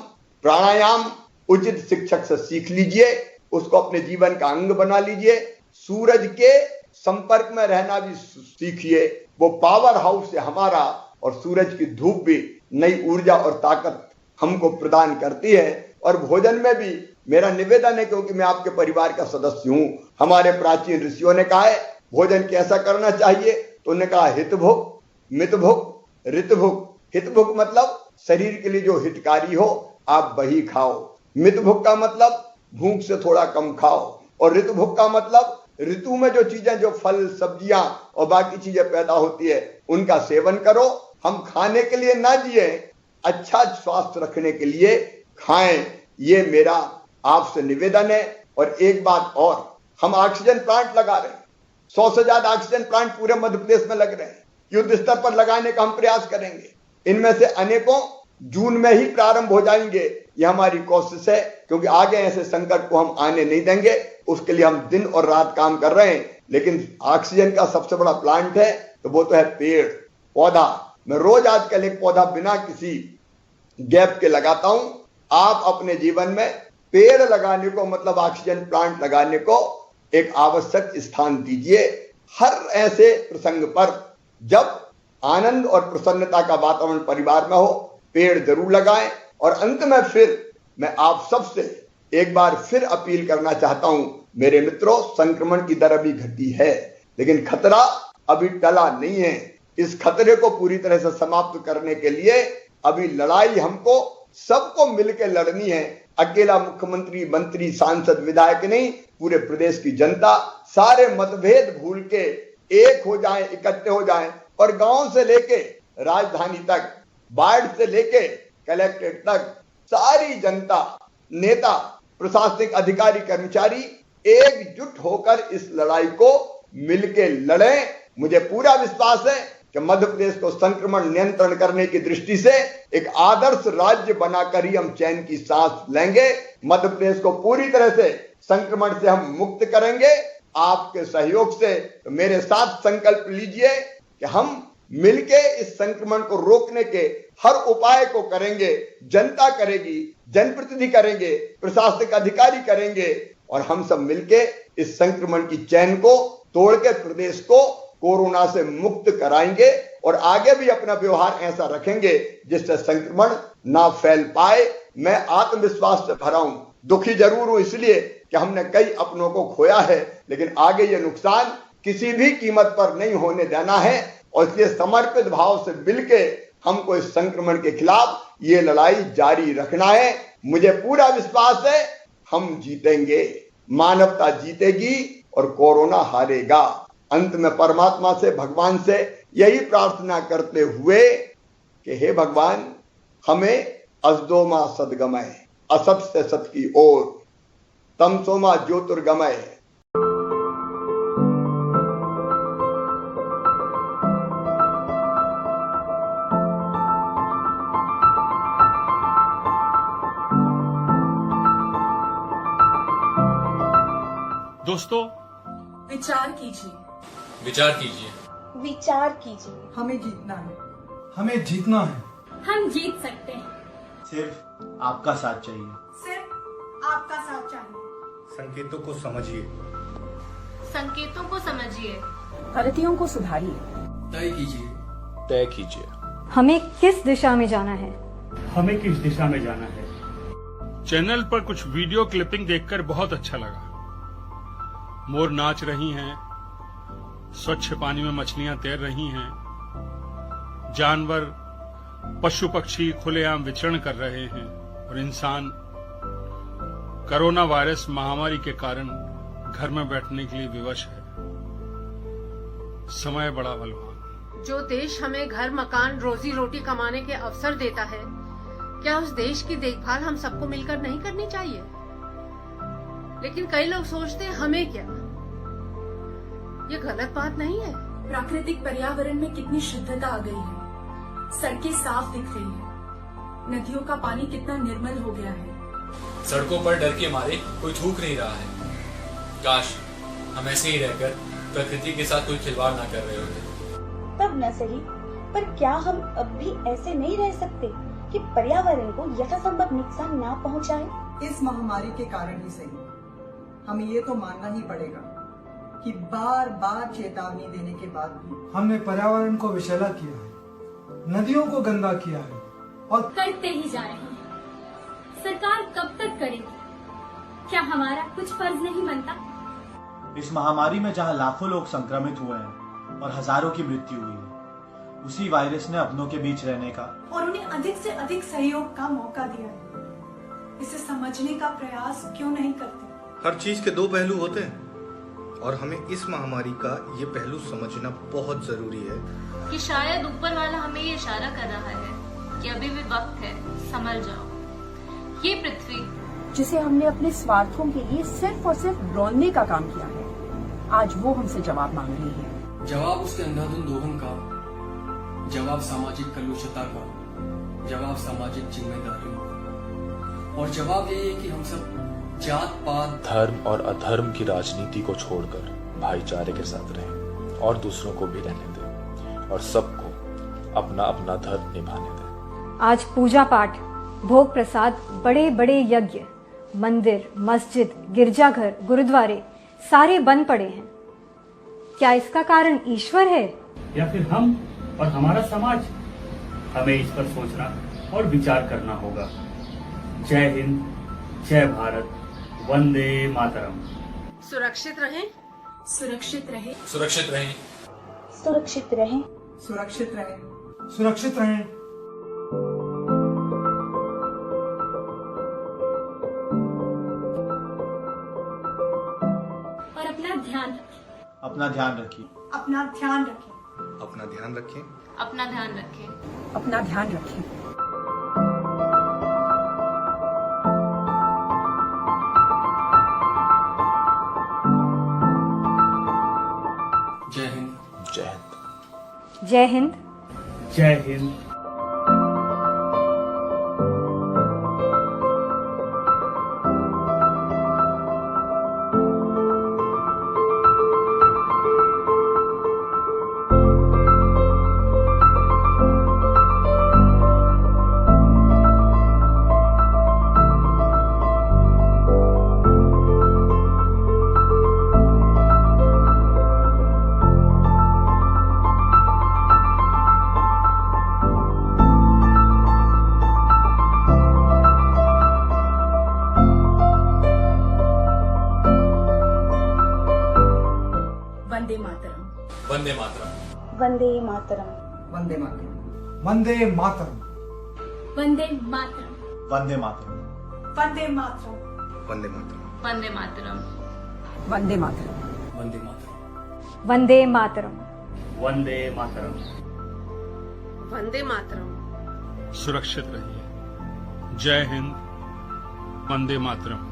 प्राणायाम उचित शिक्षक से सीख लीजिए, उसको अपने जीवन का अंग बना लीजिए। सूरज के संपर्क में रहना भी सीखिए, वो पावर हाउस है हमारा, और सूरज की धूप भी नई ऊर्जा और ताकत हमको प्रदान करती है। और भोजन में भी मेरा निवेदन है, क्योंकि मैं आपके परिवार का सदस्य हूं, हमारे प्राचीन ऋषियों ने कहा है भोजन कैसा करना चाहिए, तो उन्होंने कहा हितभुक, मितभुक, ऋतभुक। हितभुक मतलब शरीर के लिए जो हितकारी हो आप वही खाओ, मित भुक का मतलब भूख से थोड़ा कम खाओ, और ऋतु भुक का मतलब ऋतु में जो चीजें, जो फल सब्जियां और बाकी चीजें पैदा होती है उनका सेवन करो। हम खाने के लिए ना जिए, अच्छा स्वास्थ्य रखने के लिए खाएं, ये मेरा आपसे निवेदन है। और एक बात और, हम ऑक्सीजन प्लांट लगा रहे हैं, 100 से ज्यादा ऑक्सीजन प्लांट पूरे मध्य प्रदेश में लग रहे हैं। युद्ध स्तर पर लगाने का हम प्रयास करेंगे। इनमें से अनेकों जून में ही प्रारंभ हो जाएंगे, ये हमारी कोशिश है, क्योंकि आगे ऐसे संकट को हम आने नहीं देंगे। उसके लिए हम दिन और रात काम कर रहे हैं। लेकिन ऑक्सीजन का सबसे बड़ा प्लांट है तो वो तो है पेड़ पौधा। मैं रोज आजकल एक पौधा बिना किसी गैप के लगाता हूं। आप अपने जीवन में पेड़ लगाने को, मतलब ऑक्सीजन प्लांट लगाने को एक आवश्यक स्थान दीजिए। हर ऐसे प्रसंग पर जब आनंद और प्रसन्नता का वातावरण परिवार में हो, पेड़ जरूर लगाएं। और अंत में फिर मैं आप सबसे एक बार फिर अपील करना चाहता हूं, मेरे मित्रों, संक्रमण की दर अभी घटी है, लेकिन खतरा अभी टला नहीं है। इस खतरे को पूरी तरह से समाप्त करने के लिए अभी लड़ाई हमको सबको मिलकर लड़नी है। अकेला मुख्यमंत्री, मंत्री, सांसद, विधायक नहीं, पूरे प्रदेश की जनता सारे मतभेद भूल के एक हो जाएं, इकट्ठे हो जाएं, और गांव से लेके राजधानी तक, वार्ड से लेके कलेक्ट्रेट तक सारी जनता, नेता, प्रशासनिक अधिकारी, कर्मचारी एकजुट होकर इस लड़ाई को मिलके लड़ें। मुझे पूरा विश्वास है कि मध्य प्रदेश को संक्रमण नियंत्रण करने की दृष्टि से एक आदर्श राज्य बनाकर ही हम चैन की सांस लेंगे। मध्य प्रदेश को पूरी तरह से संक्रमण से हम मुक्त करेंगे आपके सहयोग से। तो मेरे साथ संकल्प लीजिए कि हम मिलके इस संक्रमण को रोकने के हर उपाय को करेंगे। जनता करेगी, जनप्रतिनिधि करेंगे, प्रशासनिक अधिकारी करेंगे, और हम सब मिलके इस संक्रमण की चैन को तोड़ के प्रदेश को कोरोना से मुक्त कराएंगे। और आगे भी अपना व्यवहार ऐसा रखेंगे जिससे संक्रमण ना फैल पाए। मैं आत्मविश्वास से भरा हूं, दुखी जरूर हूं इसलिए कि हमने कई अपनों को खोया है, लेकिन आगे ये नुकसान किसी भी कीमत पर नहीं होने देना है। और इसलिए समर्पित भाव से मिलके हमको इस संक्रमण के खिलाफ ये लड़ाई जारी रखना है। मुझे पूरा विश्वास है हम जीतेंगे, मानवता जीतेगी और कोरोना हारेगा। अंत में परमात्मा से, भगवान से यही प्रार्थना करते हुए कि हे भगवान, हमें असदोमा सद्गमय, असत से सत की ओर, तमसोमा ज्योतिर्गमय। दोस्तों, विचार कीजिए, विचार कीजिए, विचार कीजिए। हमें जीतना है, हमें जीतना है। हम जीत सकते हैं। सिर्फ आपका साथ चाहिए, सिर्फ आपका साथ चाहिए। संकेतों को समझिए, संकेतों को समझिए, गलतियों को सुधारिए, तय कीजिए, तय कीजिए हमें किस दिशा में जाना है। हमें किस दिशा में जाना है। चैनल पर कुछ वीडियो क्लिपिंग देखकर बहुत अच्छा लगा। मोर नाच रही हैं, स्वच्छ पानी में मछलियां तैर रही हैं, जानवर, पशु पक्षी खुलेआम विचरण कर रहे हैं, और इंसान कोरोना वायरस महामारी के कारण घर में बैठने के लिए विवश है। समय बड़ा बलवान। जो देश हमें घर, मकान, रोजी रोटी कमाने के अवसर देता है, क्या उस देश की देखभाल हम सबको मिलकर नहीं करनी चाहिए? लेकिन कई लोग सोचते हैं हमें क्या। ये गलत बात नहीं है। प्राकृतिक पर्यावरण में कितनी शुद्धता आ गई है। सड़कें साफ दिख रही है, नदियों का पानी कितना निर्मल हो गया है। सड़कों पर डर के मारे कोई थूक नहीं रहा है। काश हम ऐसे ही रहकर प्रकृति के साथ कोई खिलवाड़ ना कर रहे होते। तब न सही, पर क्या हम अब भी ऐसे नहीं रह सकते कि पर्यावरण को यथासंभव नुकसान ना पहुंचाए? इस महामारी के कारण ही सही, हमें ये तो मानना ही पड़ेगा कि बार बार चेतावनी देने के बाद भी हमने पर्यावरण को विषैला किया है, नदियों को गंदा किया है और करते ही जा रहे हैं। सरकार कब तक करेगी? क्या हमारा कुछ फर्ज नहीं बनता? इस महामारी में जहां लाखों लोग संक्रमित हुए हैं और हजारों की मृत्यु हुई है, उसी वायरस ने अपनों के बीच रहने का और उन्हें अधिक से अधिक सहयोग का मौका दिया है। इसे समझने का प्रयास क्यों नहीं करते? हर चीज के दो पहलू होते हैं और हमें इस महामारी का ये पहलू समझना बहुत जरूरी है कि शायद ऊपर वाला हमें ये इशारा कर रहा है कि अभी भी वक्त है, संभल जाओ। ये पृथ्वी जिसे हमने अपने स्वार्थों के लिए सिर्फ और सिर्फ रौंदने का काम किया है, आज वो हमसे जवाब मांग रही है। जवाब उसके अंधाधुंध दोहन का, जवाब सामाजिक कलुषता का, जवाब सामाजिक जिम्मेदारियों का, और जवाब यही है कि हम सब जात पात धर्म और अधर्म की राजनीति को छोड़कर भाईचारे के साथ रहें और दूसरों को भी रहने दें और सबको अपना अपना धर्म निभाने दें। आज पूजा पाठ, भोग प्रसाद, बड़े बड़े यज्ञ, मंदिर, मस्जिद, गिरजाघर, गुरुद्वारे सारे बंद पड़े हैं। क्या इसका कारण ईश्वर है या फिर हम और हमारा समाज? हमें इस पर सोचना और विचार करना होगा। जय हिंद, जय भारत, वंदे मातरम। सुरक्षित रहें, सुरक्षित रहे, सुरक्षित रहें, सुरक्षित रहें, सुरक्षित रहें, सुरक्षित रहें। और अपना ध्यान रखें। अपना ध्यान रखिए। अपना ध्यान रखें। अपना ध्यान रखें। अपना ध्यान रखें। अपना ध्यान रखें। जय हिंद, जय हिंद, जय हिंद, जय हिंद। वंदे मातरम। वंदे मातरम। वंदे मातरम, वंदे मातरम, वंदे मातरम, वंदे मातरम। वंदे मातरम, वंदे मातरम, वंदे मातरम, वंदे मातरम। वंदे मातरम, वंदे मातरम, वंदे मातरम, वंदे मातरम। वंदे मातरम। सुरक्षित रहिए। जय हिंद, वंदे मातरम।